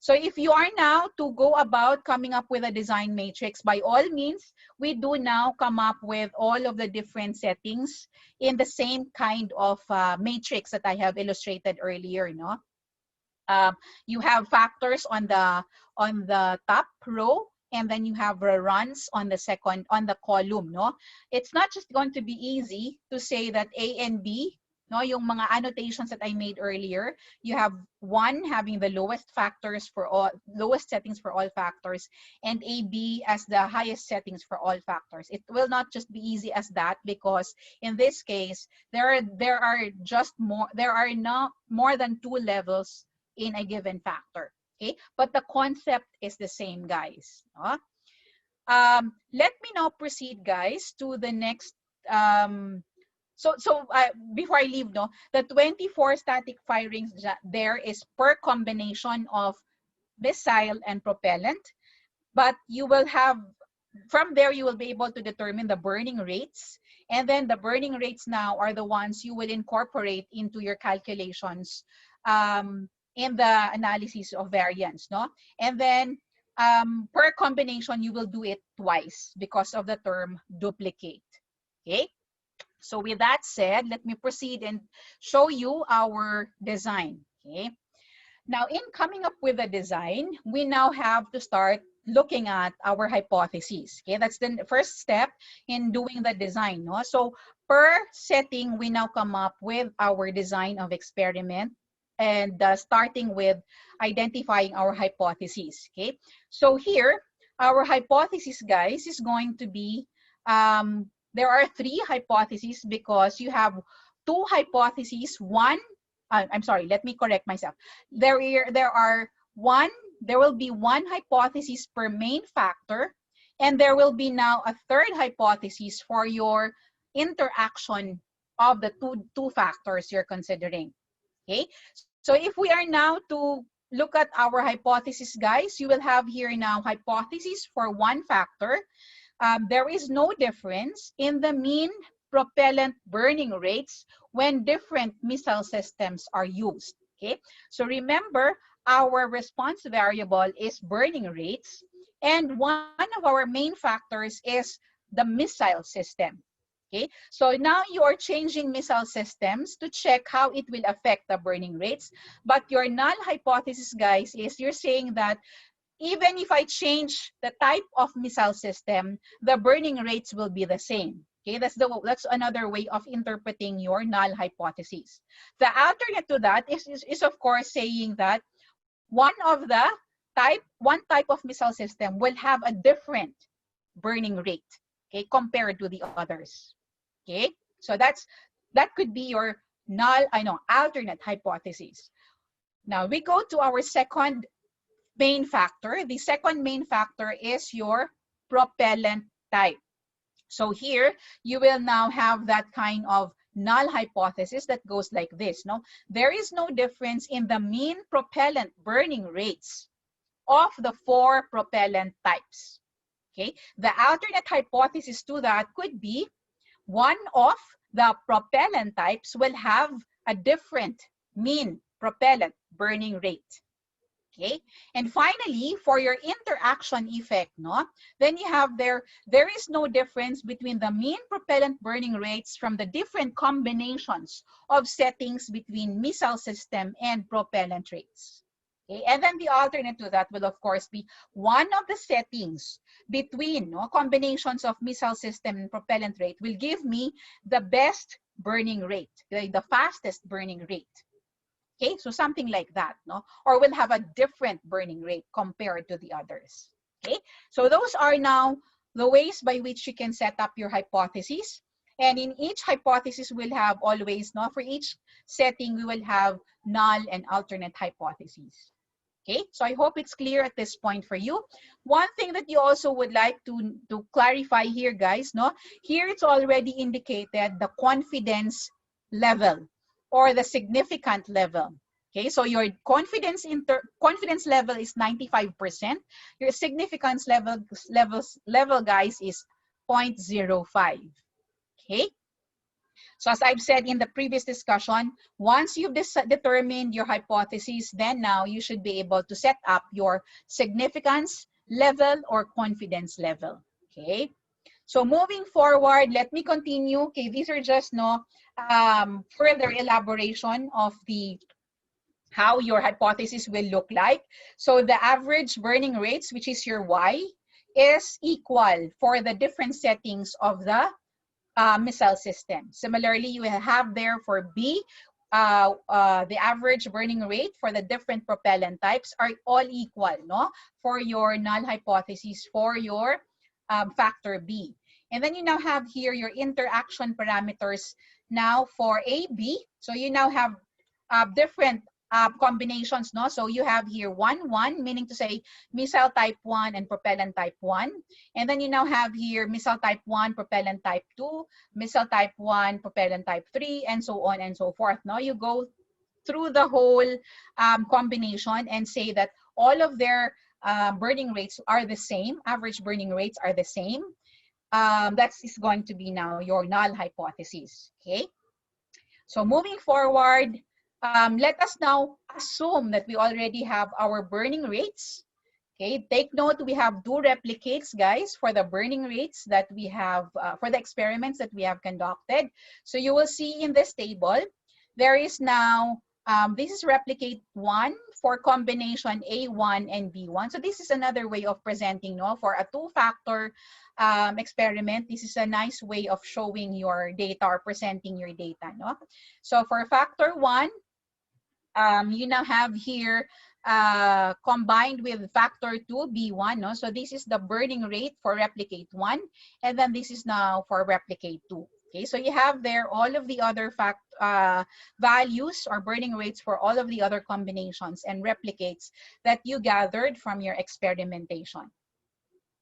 So if you are now to go about coming up with a design matrix, by all means, we do now come up with all of the different settings in the same kind of matrix that I have illustrated earlier, no? You have factors on the top row, and then you have runs on the column, no? It's not just going to be easy to say that A and B, no, yung mga annotations that I made earlier, you have one having the lowest settings for all factors, and AB as the highest settings for all factors. It will not just be easy as that, because in this case there are not more than 2 levels in a given factor. Okay, but the concept is the same, guys. No? Let me now proceed, guys, to the next. Before I leave, no, the 24 static firings there is per combination of missile and propellant, but you will have, from there you will be able to determine the burning rates, and then the burning rates now are the ones you will incorporate into your calculations in the analysis of variance, no? And then per combination you will do it twice because of the term duplicate. Okay, so with that said, let me proceed and show you our design. Okay, now in coming up with a design, we now have to start looking at our hypotheses. Okay, that's the first step in doing the design, no? So per setting, we now come up with our design of experiment, and starting with identifying our hypotheses. Okay, so here our hypothesis, guys, is going to be there are 3 hypotheses, because you have 2 hypotheses. I'm sorry, let me correct myself. There will be 1 hypothesis per main factor, and there will be now a 3rd hypothesis for your interaction of the two factors you're considering. Okay, so if we are now to look at our hypothesis, guys, you will have here now hypothesis for 1 factor. There is no difference in the mean propellant burning rates when different missile systems are used. Okay, so remember, our response variable is burning rates, and one of our main factors is the missile system. Okay, so now you are changing missile systems to check how it will affect the burning rates, but your null hypothesis, guys, is you're saying that even if I change the type of missile system, the burning rates will be the same. Okay, that's another way of interpreting your null hypothesis. The alternate to that is of course saying that one type of missile system will have a different burning rate, okay, compared to the others. Okay, so that could be your alternate hypothesis. Now we go to our second main factor. The second main factor is your propellant type. So here you will now have that kind of null hypothesis that goes like this. No, there is no difference in the mean propellant burning rates of the 4 propellant types. Okay, the alternate hypothesis to that could be one of the propellant types will have a different mean propellant burning rate. Okay, and finally, for your interaction effect, no, then you have there is no difference between the mean propellant burning rates from the different combinations of settings between missile system and propellant rates. Okay, and then the alternate to that will of course be one of the settings between combinations of missile system and propellant rate will give me the best burning rate, the fastest burning rate. Okay, so something like that, no? Or will have a different burning rate compared to the others. Okay, so those are now the ways by which you can set up your hypothesis. And in each hypothesis, we'll have always, for each setting, we will have null and alternate hypotheses. Okay, so I hope it's clear at this point for you. One thing that you also would like to clarify here, guys, no? Here it's already indicated the confidence level or the significant level. Okay, so your confidence level is 95%. Your significance level, guys, is 0.05. Okay. So as I've said in the previous discussion, once you've determined your hypothesis, then now you should be able to set up your significance level or confidence level. Okay. So moving forward, let me continue. Okay, these are just further elaboration of the how your hypothesis will look like. So the average burning rates, which is your Y, is equal for the different settings of the missile system. Similarly, you have there for B, the average burning rate for the different propellant types are all equal, no? For your null hypothesis for your factor B. And then you now have here your interaction parameters now for AB. So you now have different combinations, no? So you have here 1, 1, meaning to say missile type 1 and propellant type 1. And then you now have here missile type 1, propellant type 2, missile type 1, propellant type 3, and so on and so forth. No? You go through the whole combination and say that all of their burning rates are the same, average burning rates are the same. That is going to be now your null hypothesis, okay? So moving forward, let us now assume that we already have our burning rates. Okay, take note, we have 2 replicates, guys, for the burning rates that we have, for the experiments that we have conducted. So you will see in this table, there is now, this is replicate 1 for combination A1 and B1. So this is another way of presenting, no? For a 2-factor experiment, this is a nice way of showing your data or presenting your data, no? So for factor 1, you now have here combined with factor 2 B1, no? So this is the burning rate for replicate 1, and then this is now for replicate 2. Okay, so you have there all of the other values or burning rates for all of the other combinations and replicates that you gathered from your experimentation.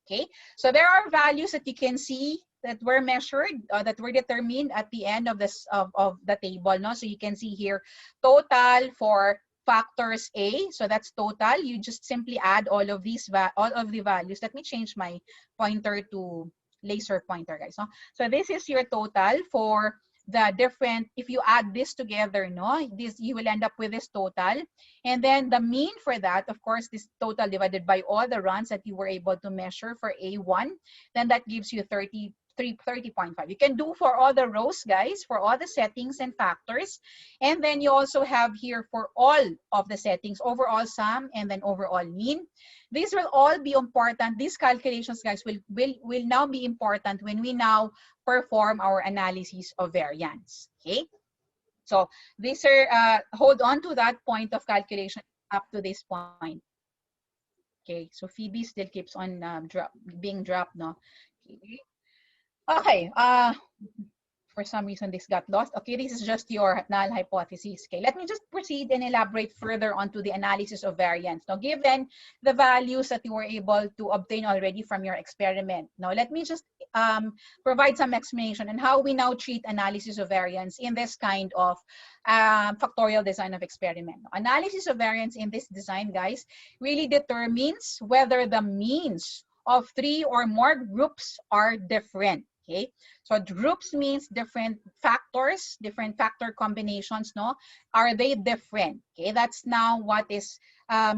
Okay, so there are values that you can see that were measured, that were determined at the end of this of the table, no? So you can see here total for factors A, so that's total. You just simply add all of these all of the values. Let me change my pointer to laser pointer, guys. No? So this is your total for the different, if you add this together, no, this, you will end up with this total. And then the mean for that, of course, this total divided by all the runs that you were able to measure for A1, then that gives you 30.5. You can do for all the rows, guys, for all the settings and factors. And then you also have here for all of the settings, overall sum and then overall mean. These will all be important. These calculations, guys, will now be important when we now perform our analysis of variance. Okay, so these are hold on to that point of calculation up to this point. Okay, so Phoebe still keeps on being dropped, no? Okay, for some reason this got lost. Okay, this is just your null hypothesis. Okay, let me just proceed and elaborate further onto the analysis of variance. Now, given the values that you were able to obtain already from your experiment, now let me just provide some explanation on how we now treat analysis of variance in this kind of factorial design of experiment. Analysis of variance in this design, guys, really determines whether the means of 3 or more groups are different. Okay, so groups means different factors, different factor combinations, no? Are they different? Okay, that's now what is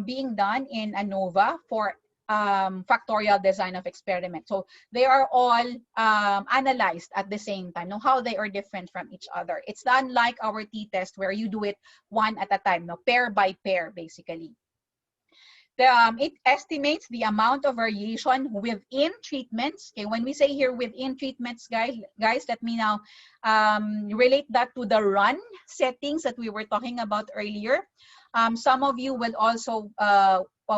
being done in ANOVA for factorial design of experiment. So they are all analyzed at the same time, know how they are different from each other. It's unlike our t-test where you do it one at a time, no? Pair by pair, basically. It estimates the amount of variation within treatments. Okay, when we say here within treatments, guys, let me now relate that to the run settings that we were talking about earlier. Some of you will also,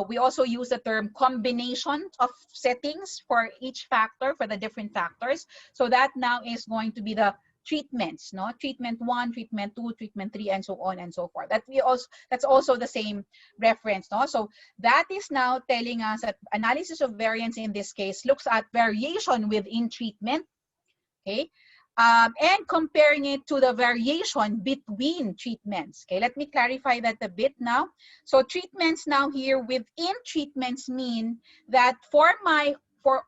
we also use the term combination of settings for each factor, for the different factors. So that now is going to be the treatments, no? Treatment 1, treatment 2, treatment 3, and so on and so forth. That's also the same reference, no? So that is now telling us that analysis of variance in this case looks at variation within treatment, okay? And comparing it to the variation between treatments. Okay, let me clarify that a bit now. So treatments now here within treatments mean that for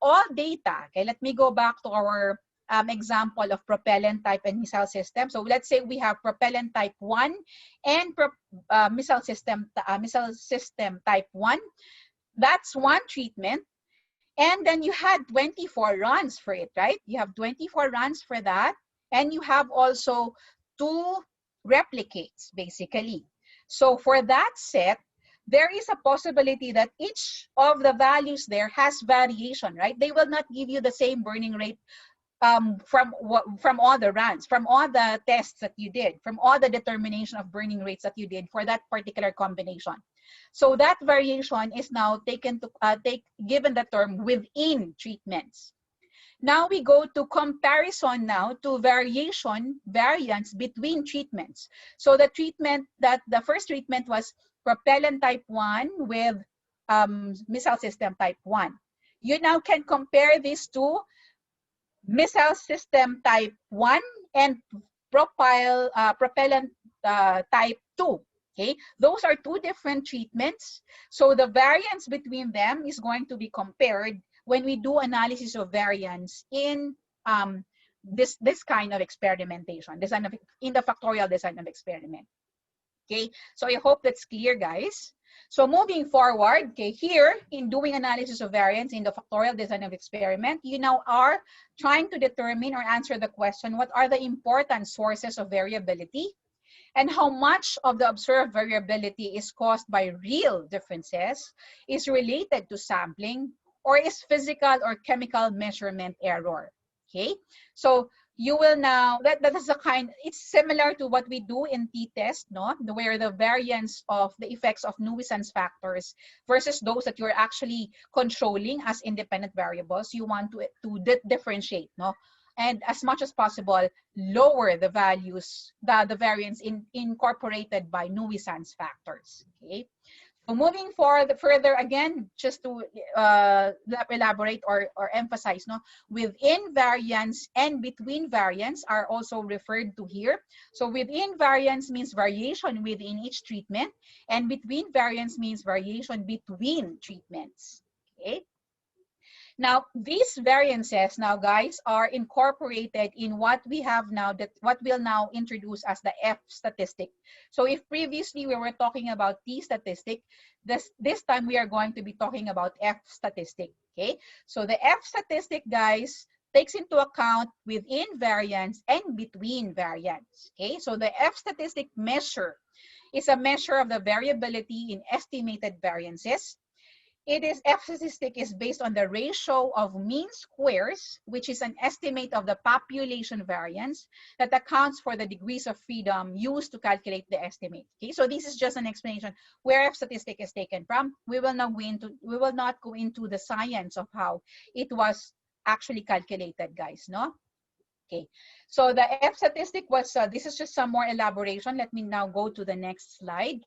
all data, okay, let me go back to our example of propellant type and missile system. So let's say we have propellant type 1 and missile system type 1. That's one treatment. And then you had 24 runs for it, right? You have 24 runs for that. And you have also 2 replicates, basically. So for that set, there is a possibility that each of the values there has variation, right? They will not give you the same burning rate from all the runs, from all the tests that you did, from all the determination of burning rates that you did for that particular combination. So that variation is now taken to given the term within treatments. Now we go to comparison now to variance between treatments. So the first treatment was propellant type 1 with missile system type 1. You now can compare these to missile system type 1 and propellant type 2. Okay, those are 2 different treatments. So the variance between them is going to be compared when we do analysis of variance in this kind of experimentation, in the factorial design of experiment. Okay, so I hope that's clear, guys. So moving forward, okay, here in doing analysis of variance in the factorial design of experiment, you now are trying to determine or answer the question, what are the important sources of variability? And how much of the observed variability is caused by real differences, is related to sampling, or is physical or chemical measurement error. Okay, so you will now, that is a kind, it's similar to what we do in t-test, no? Where the variance of the effects of nuisance factors versus those that you're actually controlling as independent variables, you want to differentiate, no? And as much as possible, lower the values, the variance incorporated by nuisance factors. Okay. So moving forward further again, just to elaborate or emphasize, no, within variance and between variance are also referred to here. So within variance means variation within each treatment, and between variance means variation between treatments. Okay. Now, these variances now, guys, are incorporated in what we have now, what we'll now introduce as the F statistic. So if previously we were talking about T statistic, this time we are going to be talking about F statistic, okay? So the F statistic, guys, takes into account within variance and between variance, okay? So the F statistic measure is a measure of the variability in estimated variances. F statistic is based on the ratio of mean squares, which is an estimate of the population variance that accounts for the degrees of freedom used to calculate the estimate. Okay, so this is just an explanation where F statistic is taken from. We will not go into the science of how it was actually calculated, guys, no? Okay, so the F statistic was, this is just some more elaboration. Let me now go to the next slide.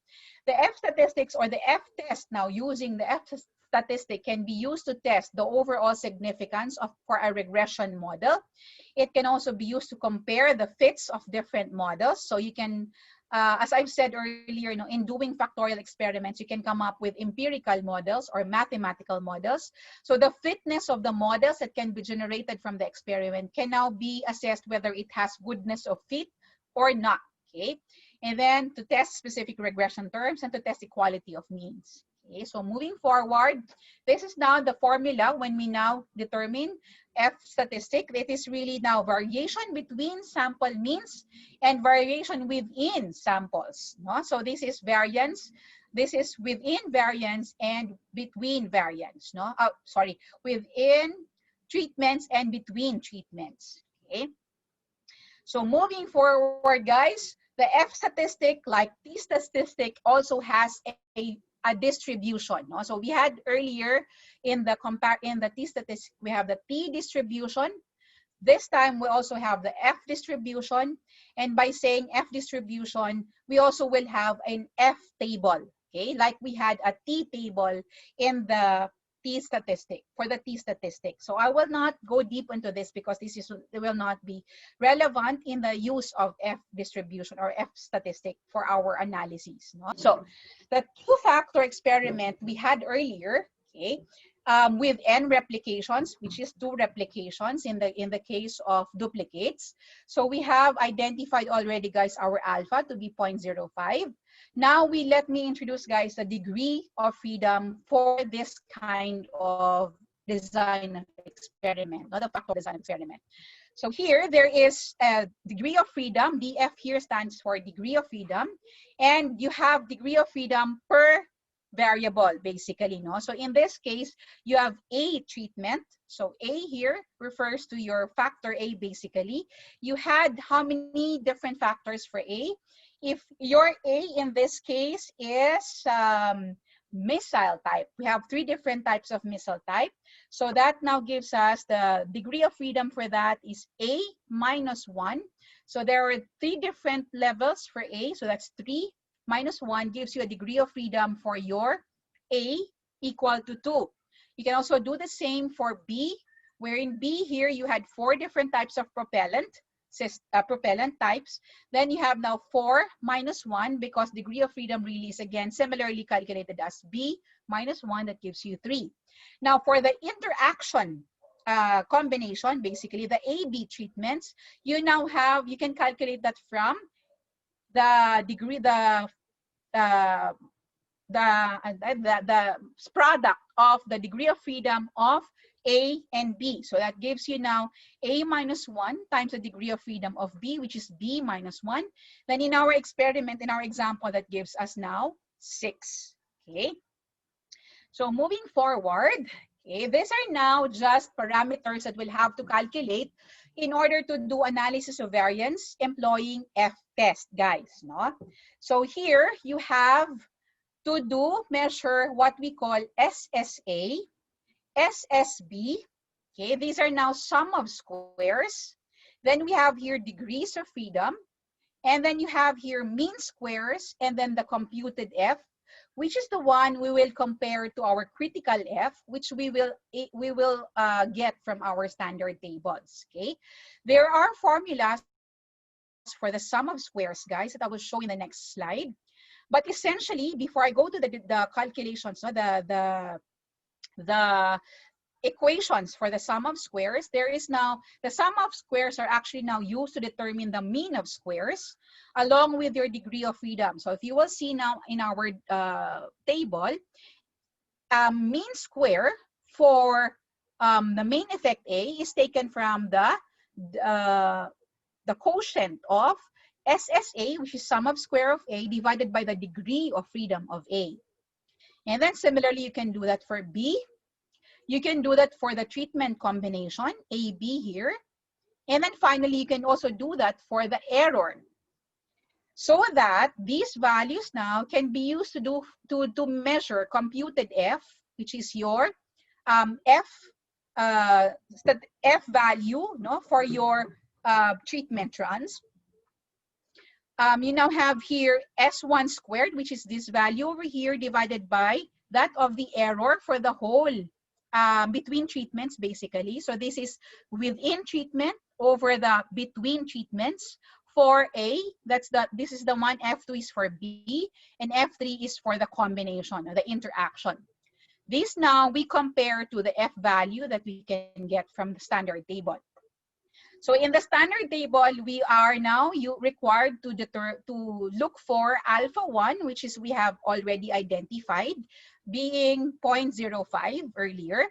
The F statistics or the F test now using the F statistic can be used to test the overall significance for a regression model. It can also be used to compare the fits of different models. So you can, as I've said earlier, in doing factorial experiments, you can come up with empirical models or mathematical models. So the fitness of the models that can be generated from the experiment can now be assessed whether it has goodness of fit or not, okay? And then to test specific regression terms and to test equality of means. Okay, so moving forward, this is now the formula when we now determine F statistic. It is really now variation between sample means and variation within samples. No? So this is variance. This is within variance and between variance. No? Within treatments and between treatments. Okay. So moving forward, guys, the F statistic, like T statistic, also has a distribution. No? So we had earlier in the T statistic, we have the T distribution, This time we also have the F distribution, and by saying F distribution, we also will have an F table, okay? Like we had a T table in the T statistic, for the T statistic. So I will not go deep into this because it will not be relevant in the use of F distribution or F statistic for our analysis. No? So the two-factor experiment we had earlier, okay, with n replications, which is 2 replications in the case of duplicates. So we have identified already, guys, our alpha to be 0.05. Now let me introduce, guys, the degree of freedom for this kind of design of experiment, not a factor design experiment. So here there is a degree of freedom. DF here stands for degree of freedom, and you have degree of freedom per variable, basically, no? So in this case, you have A treatment. So A here refers to your factor A, basically. You had how many different factors for A? If your A in this case is missile type, we have 3 different types of missile type. So that now gives us the degree of freedom for that is A minus 1. So there are 3 different levels for A. So that's 3 minus 1 gives you a degree of freedom for your A equal to 2. You can also do the same for B, where in B here you had 4 different types of propellant types. Then you have now 4 minus 1 because degree of freedom really is again similarly calculated as B minus 1, that gives you 3. Now for the interaction combination, basically the AB treatments, you can calculate that from the degree, the product of the degree of freedom of A and B. So that gives you now A minus 1 times the degree of freedom of B, which is B minus 1. Then in our experiment, in our example, that gives us now 6. Okay. So moving forward, okay, these are now just parameters that we'll have to calculate in order to do analysis of variance employing ftest, guys. No? So here you have to measure what we call SSA, SSB. Okay, these are now sum of squares. Then we have here degrees of freedom. And then you have here mean squares and then the computed F, which is the one we will compare to our critical F, which we will get from our standard tables. Okay, there are formulas for the sum of squares, guys, that I will show in the next slide. But essentially, before I go to the calculations, no, the equations for the sum of squares, there is now, the sum of squares are actually now used to determine the mean of squares along with your degree of freedom. So if you will see now in our table, mean square for the main effect A is taken from the quotient of SSA, which is sum of square of A divided by the degree of freedom of A. And then similarly, you can do that for B. You can do that for the treatment combination, AB here. And then finally, you can also do that for the error. So that these values now can be used to measure computed F, which is your F value, no, for your treatment runs. You now have here S1 squared, which is this value over here divided by that of the error for the whole between treatments, basically. So this is within treatment over the between treatments for A. This is the one. F2 is for B, and F3 is for the combination, or the interaction. This now we compare to the F value that we can get from the standard table. So in the standard table, we are now required to look for alpha 1, which is we have already identified, being 0.05 earlier.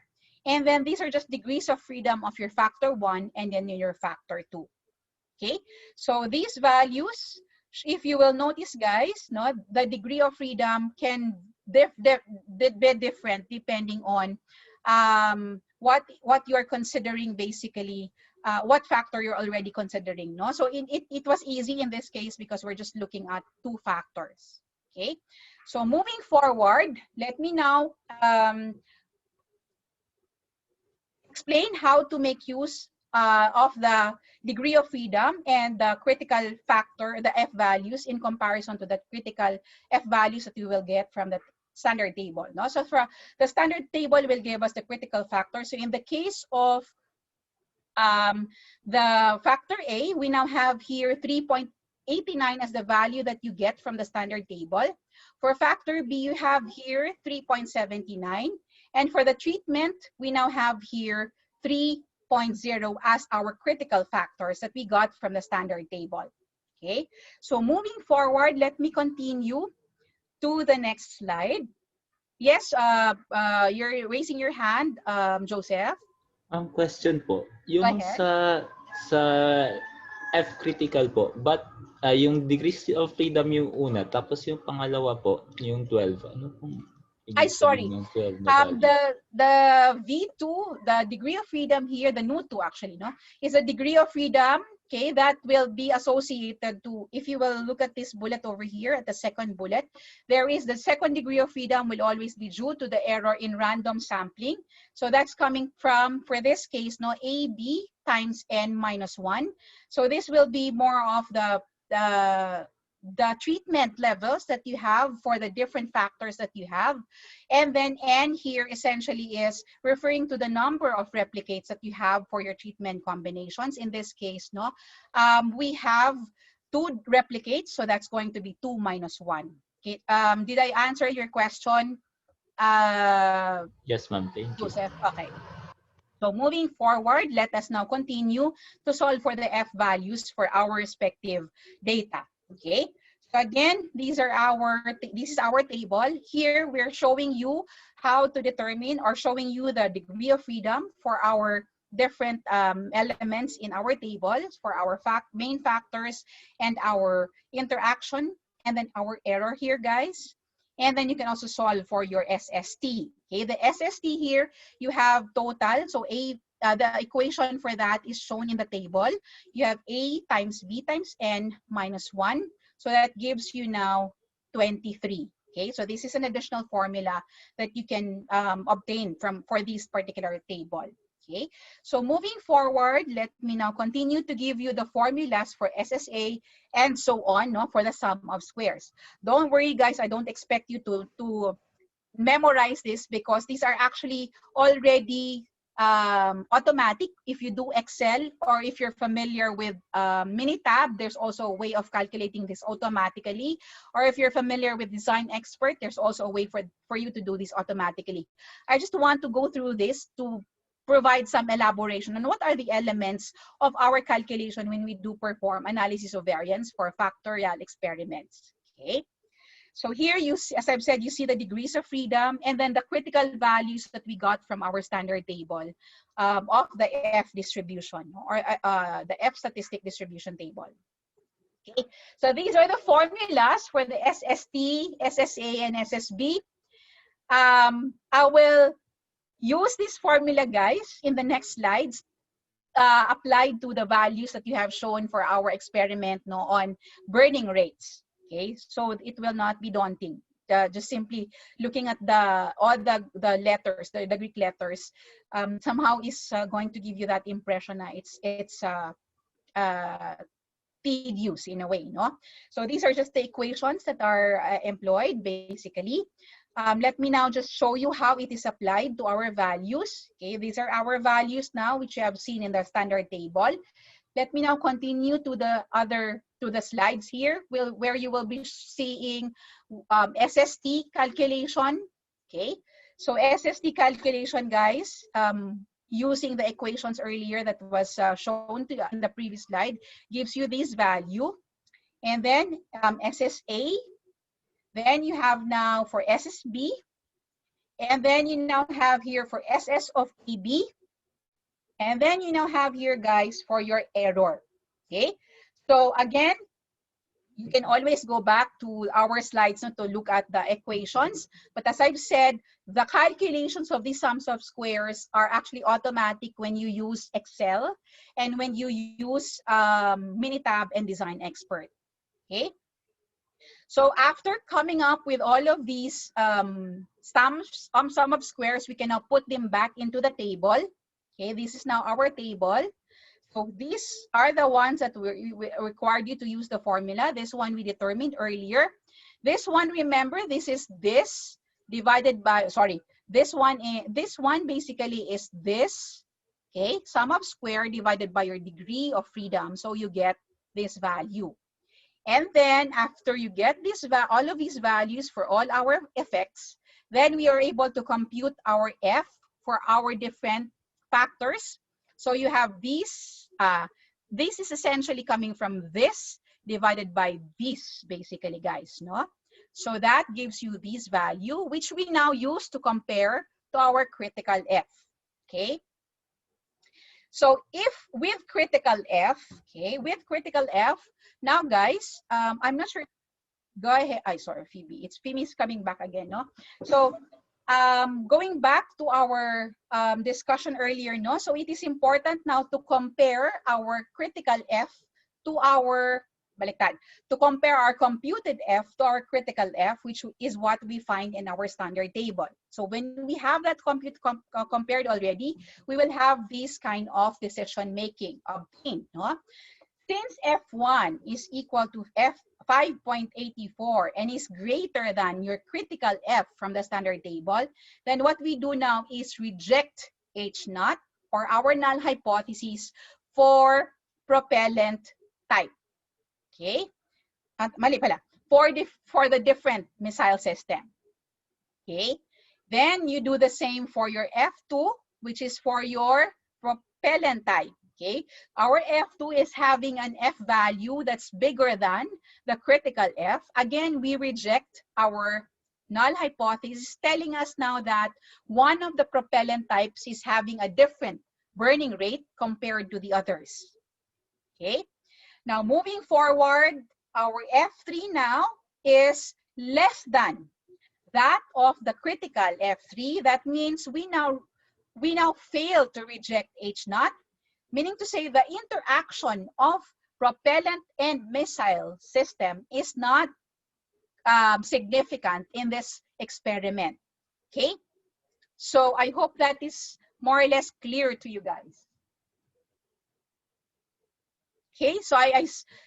And then these are just degrees of freedom of your factor 1 and then your factor 2. Okay, so these values, if you will notice, guys, no, the degree of freedom can be different depending on what you are considering, basically. What factor you're already considering, no? So it was easy in this case because we're just looking at 2 factors, okay? So moving forward, let me now explain how to make use of the degree of freedom and the critical factor, the F values, in comparison to the critical F values that you will get from the standard table. No? So for the standard table will give us the critical factor. So in the case of the factor A, we now have here 3.89 as the value that you get from the standard table. For factor B, you have here 3.79. And for the treatment, we now have here 3.0 as our critical factors that we got from the standard table. Okay, so moving forward, let me continue to the next slide. Yes, you're raising your hand, Joseph. Ang question po, Go yung ahead. sa F critical po, but yung degrees of freedom yung una, tapos yung pangalawa po, yung 12. Ano pong Ay, sorry. yung 12 na value? The V2, the degree of freedom here, the new 2 actually, no, is a degree of freedom, okay, that will be associated to, if you will look at this bullet over here, at the second bullet, there is the second degree of freedom will always be due to the error in random sampling. So that's coming from, for this case, no, AB times N minus 1. So this will be more of the treatment levels that you have for the different factors that you have. And then N here essentially is referring to the number of replicates that you have for your treatment combinations. In this case, no, we have 2 replicates, so that's going to be 2 minus 1. Okay. Did I answer your question? Yes, ma'am. Thank you. Joseph, okay. So moving forward, let us now continue to solve for the F values for our respective data. Okay. So again, this is our table. Here we're showing you how to determine, or showing you the degree of freedom for our different elements in our tables, for our main factors and our interaction, and then our error here, guys. And then you can also solve for your SST. Okay, the SST here, you have total. So the equation for that is shown in the table. You have A times B times N minus 1. So that gives you now 23. Okay, so this is an additional formula that you can obtain for this particular table. Okay, so moving forward, let me now continue to give you the formulas for SSA and so on, no, for the sum of squares. Don't worry, guys, I don't expect you to memorize this, because these are actually already automatic. If you do Excel, or if you're familiar with Minitab, there's also a way of calculating this automatically. Or if you're familiar with Design Expert, there's also a way for you to do this automatically. I just want to go through this to provide some elaboration on what are the elements of our calculation when we do perform analysis of variance for factorial experiments. Okay. So here, you see, as I've said, you see the degrees of freedom and then the critical values that we got from our standard table of the F distribution, or the F statistic distribution table. Okay. So these are the formulas for the SST, SSA, and SSB. I will use this formula, guys, in the next slides, applied to the values that you have shown for our experiment, no, on burning rates. Okay, so it will not be daunting. Just simply looking at all the letters, the Greek letters, somehow is going to give you that impression that it's tedious in a way, no? So these are just the equations that are employed basically. Let me now just show you how it is applied to our values. Okay, these are our values now, which you have seen in the standard table. Let me now continue to the slides here, where you will be seeing SST calculation. Okay, so SST calculation, guys, using the equations earlier that was shown in the previous slide, gives you this value. And then SSA, then you have now for SSB, and then you now have here for SS of AB, and then you now have here, guys, for your error. Okay, so again, you can always go back to our slides to look at the equations. But as I've said, the calculations of these sums of squares are actually automatic when you use Excel and when you use Minitab and Design Expert. Okay. So after coming up with all of these sum of squares, we can now put them back into the table. Okay, this is now our table. So these are the ones that we required you to use the formula. This one we determined earlier. This one, remember, this is this divided by, sorry, this one basically is this, okay? Sum of square divided by your degree of freedom. So you get this value. And then after you get this, all of these values for all our effects, then we are able to compute our F for our different factors. So you have these, this is essentially coming from this divided by this, basically, guys, no? So that gives you this value, which we now use to compare to our critical F, okay? So if with critical F, okay, with critical F, now guys, I'm not sure, go ahead, sorry, Phoebe, Phoebe's coming back again, no? So going back to our discussion earlier, no? So it is important now to compare our critical F to our, baliktad, to compare our computed F to our critical F, which is what we find in our standard table. So when we have that compared already, we will have this kind of decision making obtained, no? Since F1 is equal to F5.84 and is greater than your critical F from the standard table, then what we do now is reject H0 or our null hypothesis for propellant type. Okay? At mali pala. For the different missile system. Okay? Then you do the same for your F2, which is for your propellant type. Okay, our F2 is having an F value that's bigger than the critical F. Again, we reject our null hypothesis, telling us now that one of the propellant types is having a different burning rate compared to the others. Okay, now moving forward, our F3 now is less than that of the critical F3. That means we now fail to reject H0. Meaning to say the interaction of propellant and missile system is not significant in this experiment. Okay, so I hope that is more or less clear to you guys. Okay, so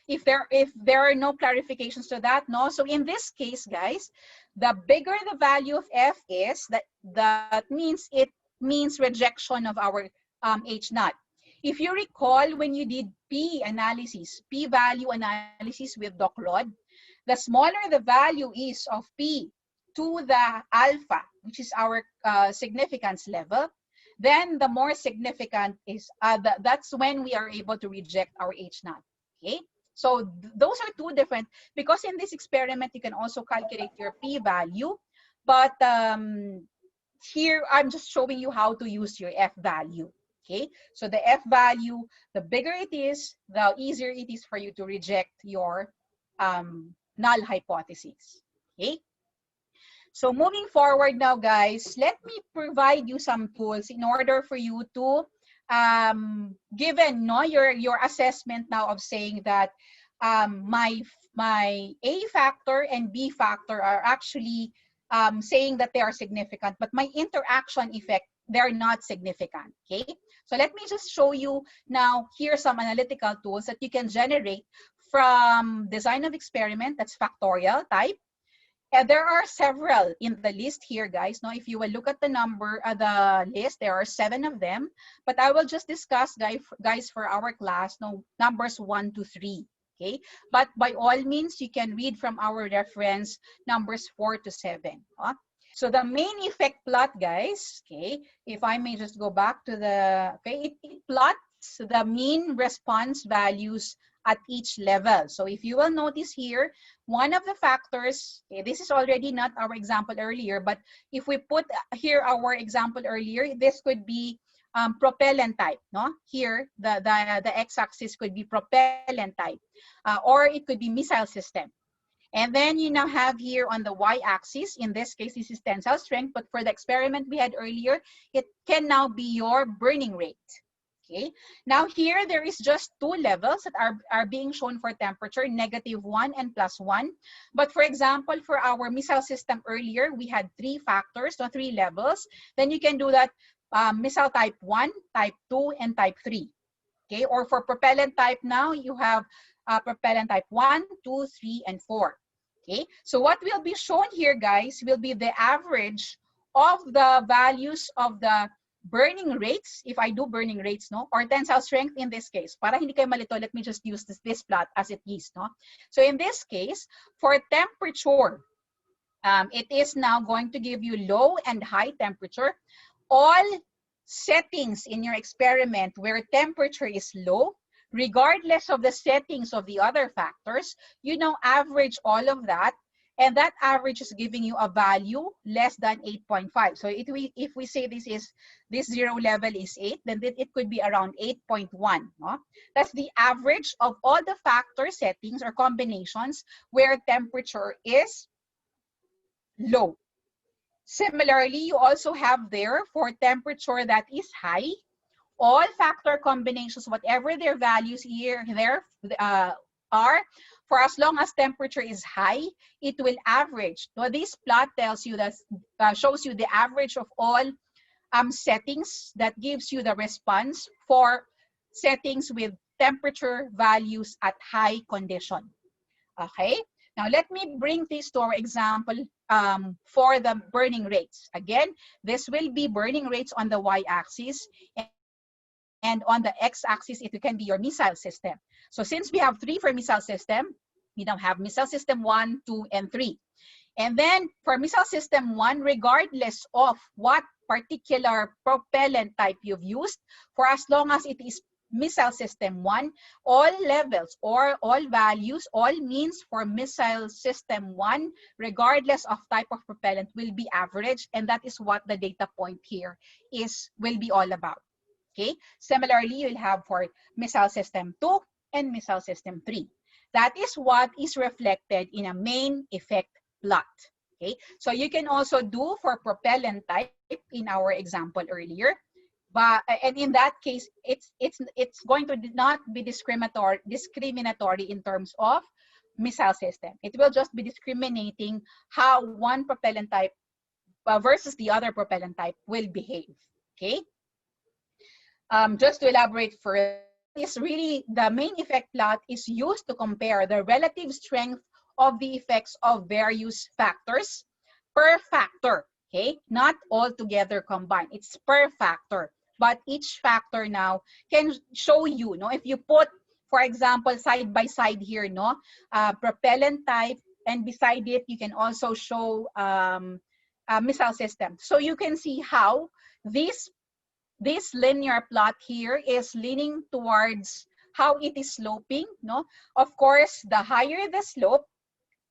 if there are no clarifications to that, no. So in this case, guys, the bigger the value of F is, that means it means rejection of our H0. If you recall, when you did p-value analysis with Doc Rod, the smaller the value is of p to the alpha, which is our significance level, then the more significant is, that's when we are able to reject our H0. Okay, so those are two different, because in this experiment, you can also calculate your p-value, but here I'm just showing you how to use your F value. Okay, so the F value, the bigger it is, the easier it is for you to reject your null hypothesis. Okay, so moving forward now, guys, let me provide you some tools in order for you to, given your assessment now of saying that my A factor and B factor are actually saying that they are significant, but my interaction effect, they're not significant. Okay, so let me just show you now here some analytical tools that you can generate from design of experiment, that's factorial type. And there are several in the list here, guys. Now, if you will look at the list, there are 7 of them, but I will just discuss, guys, for our class, numbers 1 to 3. Okay, but by all means, you can read from our reference numbers 4 to 7. So the main effect plot, guys, okay, if I may just go back to the, okay, it plots the mean response values at each level. So if you will notice here, one of the factors, okay, this is already not our example earlier, but if we put here our example earlier, this could be propellant type, no? Here, the x-axis could be propellant type, or it could be missile system. And then you now have here on the y-axis, in this case, this is tensile strength, but for the experiment we had earlier, it can now be your burning rate. Okay, now here there is just 2 levels that are being shown for temperature, -1 and +1. But for example, for our missile system earlier, we had 3 factors, so 3 levels. Then you can do that missile type 1, type 2, and type 3. Okay, or for propellant type now, you have propellant type 1, 2, 3, and 4. Okay, so what will be shown here, guys, will be the average of the values of the burning rates, if I do burning rates, no, or tensile strength in this case. Para hindi kayo malito, let me just use this plot as it is, no. So in this case, for temperature, it is now going to give you low and high temperature. All settings in your experiment where temperature is low, regardless of the settings of the other factors, you now average all of that, and that average is giving you a value less than 8.5. So if we say this zero level is 8, then it could be around 8.1. No? That's the average of all the factor settings or combinations where temperature is low. Similarly, you also have there for temperature that is high, all factor combinations, whatever their values here there are, for as long as temperature is high, it will average. So this plot tells you that shows you the average of all settings that gives you the response for settings with temperature values at high condition. Okay. Now, let me bring this to our example for the burning rates. Again, this will be burning rates on the y-axis, and on the x-axis, it can be your missile system. So since we have 3 for missile system, we now have missile system 1, 2, and 3. And then for missile system 1, regardless of what particular propellant type you've used, for as long as it is missile system 1, all levels or all values, all means for missile system 1, regardless of type of propellant, will be averaged, and that is what the data point here will be all about. Okay. Similarly, you'll have for missile system 2 and missile system 3. That is what is reflected in a main effect plot. Okay. So you can also do for propellant type in our example earlier. And in that case, it's going to not be discriminatory in terms of missile system. It will just be discriminating how one propellant type versus the other propellant type will behave. Okay. Just to elaborate further, is really the main effect plot is used to compare the relative strength of the effects of various factors per factor. Okay, not all together combined. It's per factor. But each factor now can show you, no, if you put, for example, side by side here, no, propellant type, and beside it, you can also show missile system. So you can see how this linear plot here is leaning towards how it is sloping, no? Of course, the higher the slope,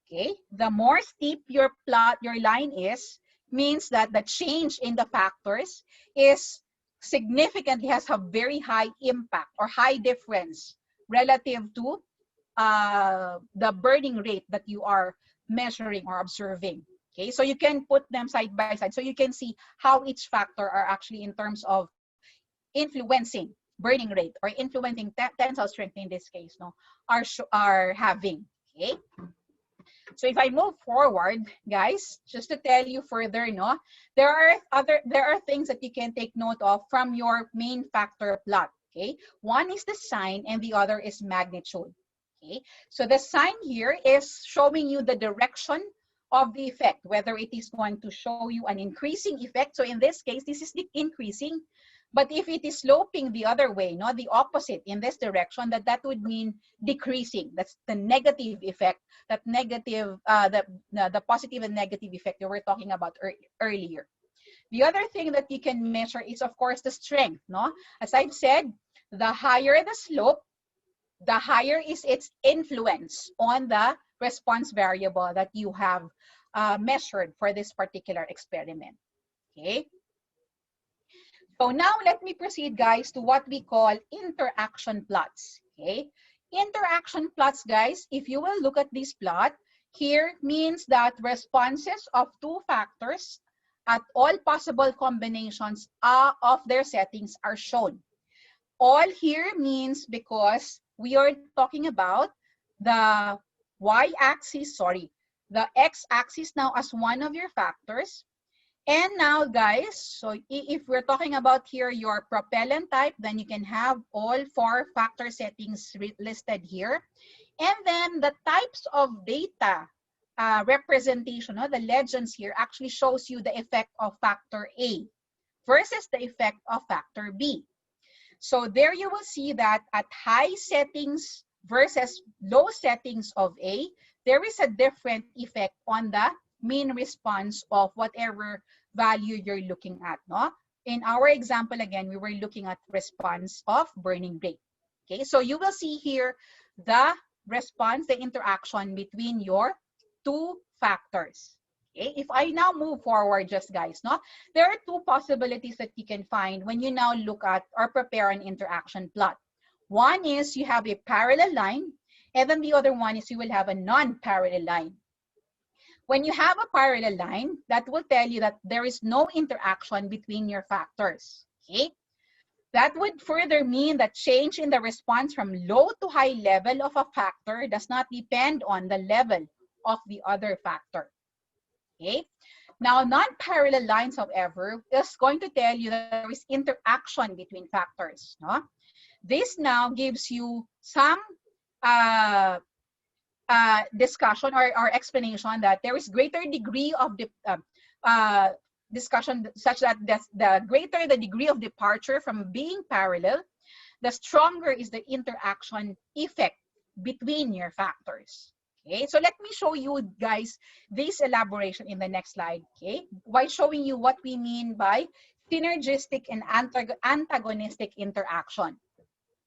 okay, the more steep your line is, means that the change in the factors is significantly has a very high impact or high difference relative to the burning rate that you are measuring or observing. Okay, so you can put them side by side so you can see how each factor are actually in terms of influencing burning rate or influencing tensile strength in this case, no, are having. Okay. So if I move forward, guys, just to tell you further, no, there are things that you can take note of from your main factor plot. Okay, one is the sign and the other is magnitude. Okay, so the sign here is showing you the direction of the effect, whether it is going to show you an increasing effect. So in this case, this is the increasing. But if it is sloping the other way, no, the opposite in this direction, that would mean decreasing. That's the negative effect, that negative, the positive and negative effect that we're talking about earlier. The other thing that you can measure is, of course, the strength, no? As I've said, the higher the slope, the higher is its influence on the response variable that you have measured for this particular experiment. Okay. So now let me proceed, guys, to what we call interaction plots. Okay, interaction plots, guys, if you will look at this plot, here means that responses of 2 factors at all possible combinations of their settings are shown. All here means because we are talking about the y-axis, the x-axis now as one of your factors, And now, guys, so if we're talking about here your propellant type, then you can have all 4 factor settings listed here. And then the types of data representation, the legends here actually shows you the effect of factor A versus the effect of factor B. So there you will see that at high settings versus low settings of A, there is a different effect on the mean response of whatever value you're looking at. No? In our example, again, we were looking at response of burning rate. Okay, so you will see here the response, the interaction between your 2 factors. Okay, if I now move forward, just guys, no, there are 2 possibilities that you can find when you now look at or prepare an interaction plot. One is you have a parallel line, and then the other one is you will have a non-parallel line. When you have a parallel line, that will tell you that there is no interaction between your factors. Okay, that would further mean that change in the response from low to high level of a factor does not depend on the level of the other factor. Okay. Now, non-parallel lines, however, is going to tell you that there is interaction between factors. No? This now gives you some discussion or explanation that there is greater degree of the discussion such that the greater the degree of departure from being parallel, the stronger is the interaction effect between your factors. Okay, so let me show you guys this elaboration in the next slide, okay, by showing you what we mean by synergistic and antagonistic interaction.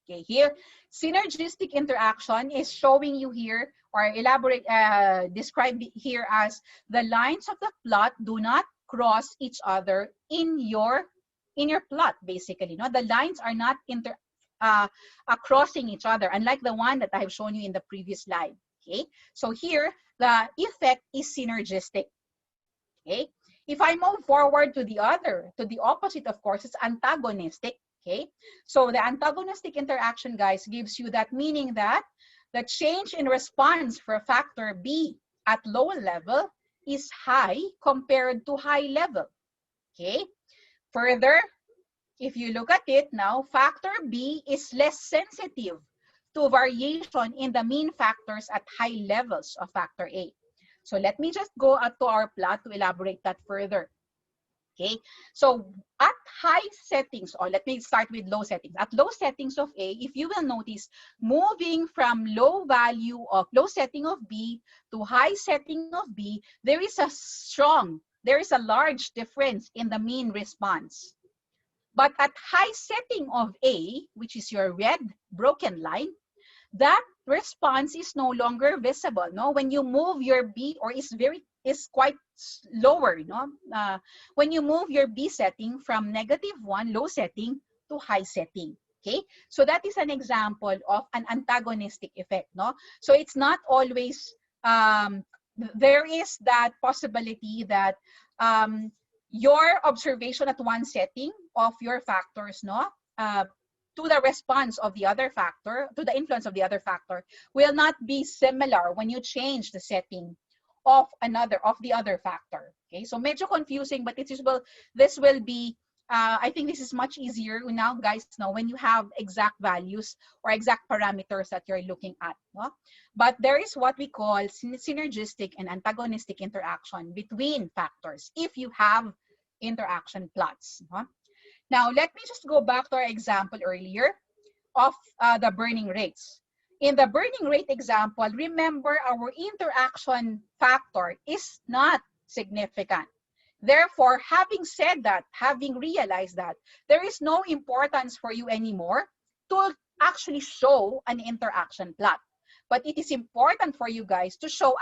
Okay, here, synergistic interaction is showing you here, or described here as the lines of the plot do not cross each other in your plot, basically. No? The lines are not crossing each other, unlike the one that I have shown you in the previous slide. Okay, so here the effect is synergistic. Okay, if I move forward to the opposite, of course, it's antagonistic. Okay, so the antagonistic interaction, guys, gives you that meaning that the change in response for factor B at low level is high compared to high level. Okay, further, if you look at it now, factor B is less sensitive to variation in the mean factors at high levels of factor A. So let me just go to our plot to elaborate that further. Okay, so at high settings, or let me start with low settings. At low settings of A, if you will notice, moving from low setting of B to high setting of B, there is a large difference in the mean response. But at high setting of A, which is your red broken line, that response is no longer visible. No, when you move your B, or is quite lower. No, when you move your B setting from -1 low setting to high setting. Okay, so that is an example of an antagonistic effect. No, so it's not always there is that possibility that your observation at one setting of your factors, no, to the response of the other factor, to the influence of the other factor, will not be similar when you change the setting of the other factor. Okay, so medyo confusing, but this will be, I think this is much easier now, guys, now when you have exact values or exact parameters that you're looking at. No? But there is what we call synergistic and antagonistic interaction between factors if you have interaction plots. No? Now, let me just go back to our example earlier of the burning rates. In the burning rate example, remember our interaction factor is not significant. Therefore, having said that, having realized that, there is no importance for you anymore to actually show an interaction plot. But it is important for you guys to show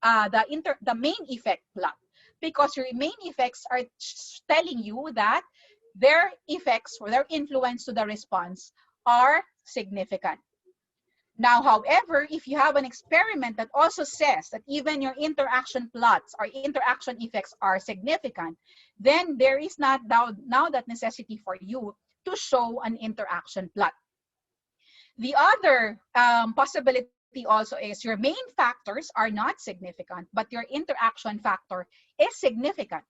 the main effect plot, because your main effects are telling you that their effects or their influence to the response are significant. Now, however, if you have an experiment that also says that even your interaction plots or interaction effects are significant, then there is not now that necessity for you to show an interaction plot. The other possibility also is your main factors are not significant, but your interaction factor is significant.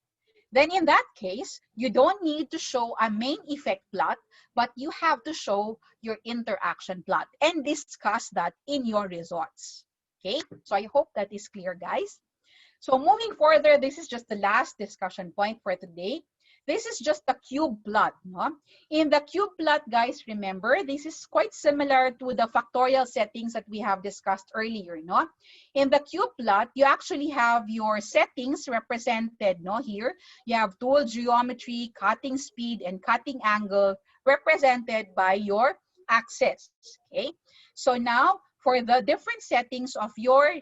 then in that case, you don't need to show a main effect plot, but you have to show your interaction plot and discuss that in your results. Okay, so I hope that is clear, guys. So moving further, this is just the last discussion point for today. This is just the cube plot. No? In the cube plot, guys, remember, this is quite similar to the factorial settings that we have discussed earlier. No? In the cube plot, you actually have your settings represented. No? Here, you have tool geometry, cutting speed, and cutting angle represented by your axis. Okay, so now for the different settings of your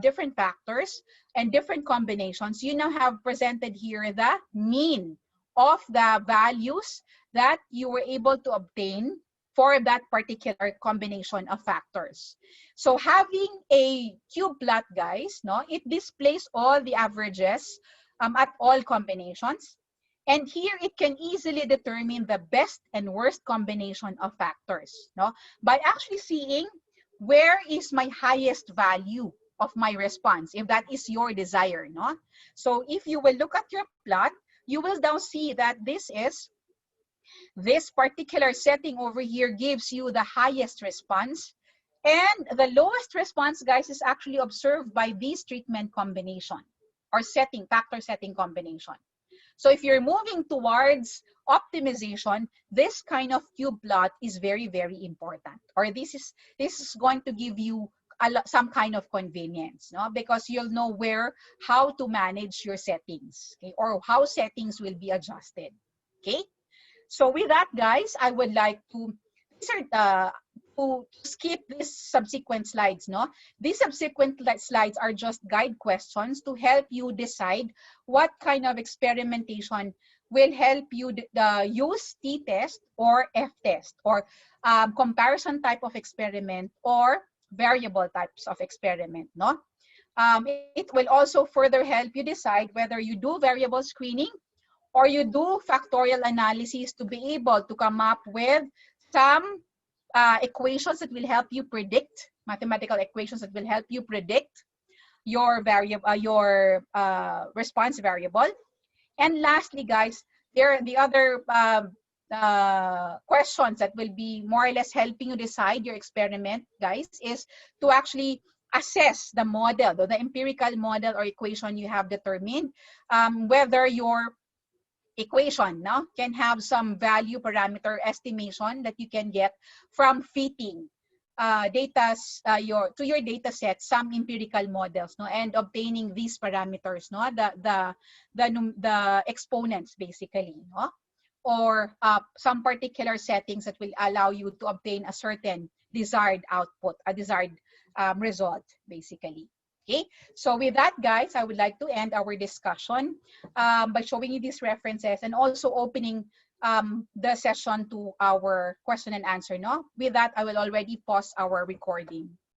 different factors and different combinations, you now have presented here the mean of the values that you were able to obtain for that particular combination of factors. So having a cube plot, guys, no, it displays all the averages at all combinations. And here it can easily determine the best and worst combination of factors, no, by actually seeing where is my highest value of my response, if that is your desire, no? So if you will look at your plot, you will now see that this particular setting over here gives you the highest response, and the lowest response, guys, is actually observed by this treatment combination or factor setting combination. So if you're moving towards optimization, this kind of cube plot is very, very important. Or this is going to give you some kind of convenience, no? Because you'll know how to manage your settings, okay? Or how settings will be adjusted. Okay. So with that, guys, I would like to skip these subsequent slides, no? These subsequent slides are just guide questions to help you decide what kind of experimentation will help you use t-test or f-test, or comparison type of experiment or variable types of experiment, no? It will also further help you decide whether you do variable screening or you do factorial analysis to be able to come up with some equations that will help you predict, mathematical equations that will help you predict your response variable. And lastly, guys, there are the other questions that will be more or less helping you decide your experiment, guys, is to actually assess the model, the empirical model or equation you have determined, whether your equation now can have some value parameter estimation that you can get from fitting to your data set some empirical models, no, and obtaining these parameters, no, the exponents basically, no, or some particular settings that will allow you to obtain a certain desired output, a desired result basically. Okay, so with that, guys, I would like to end our discussion by showing you these references and also opening the session to our question and answer. No, with that, I will already pause our recording.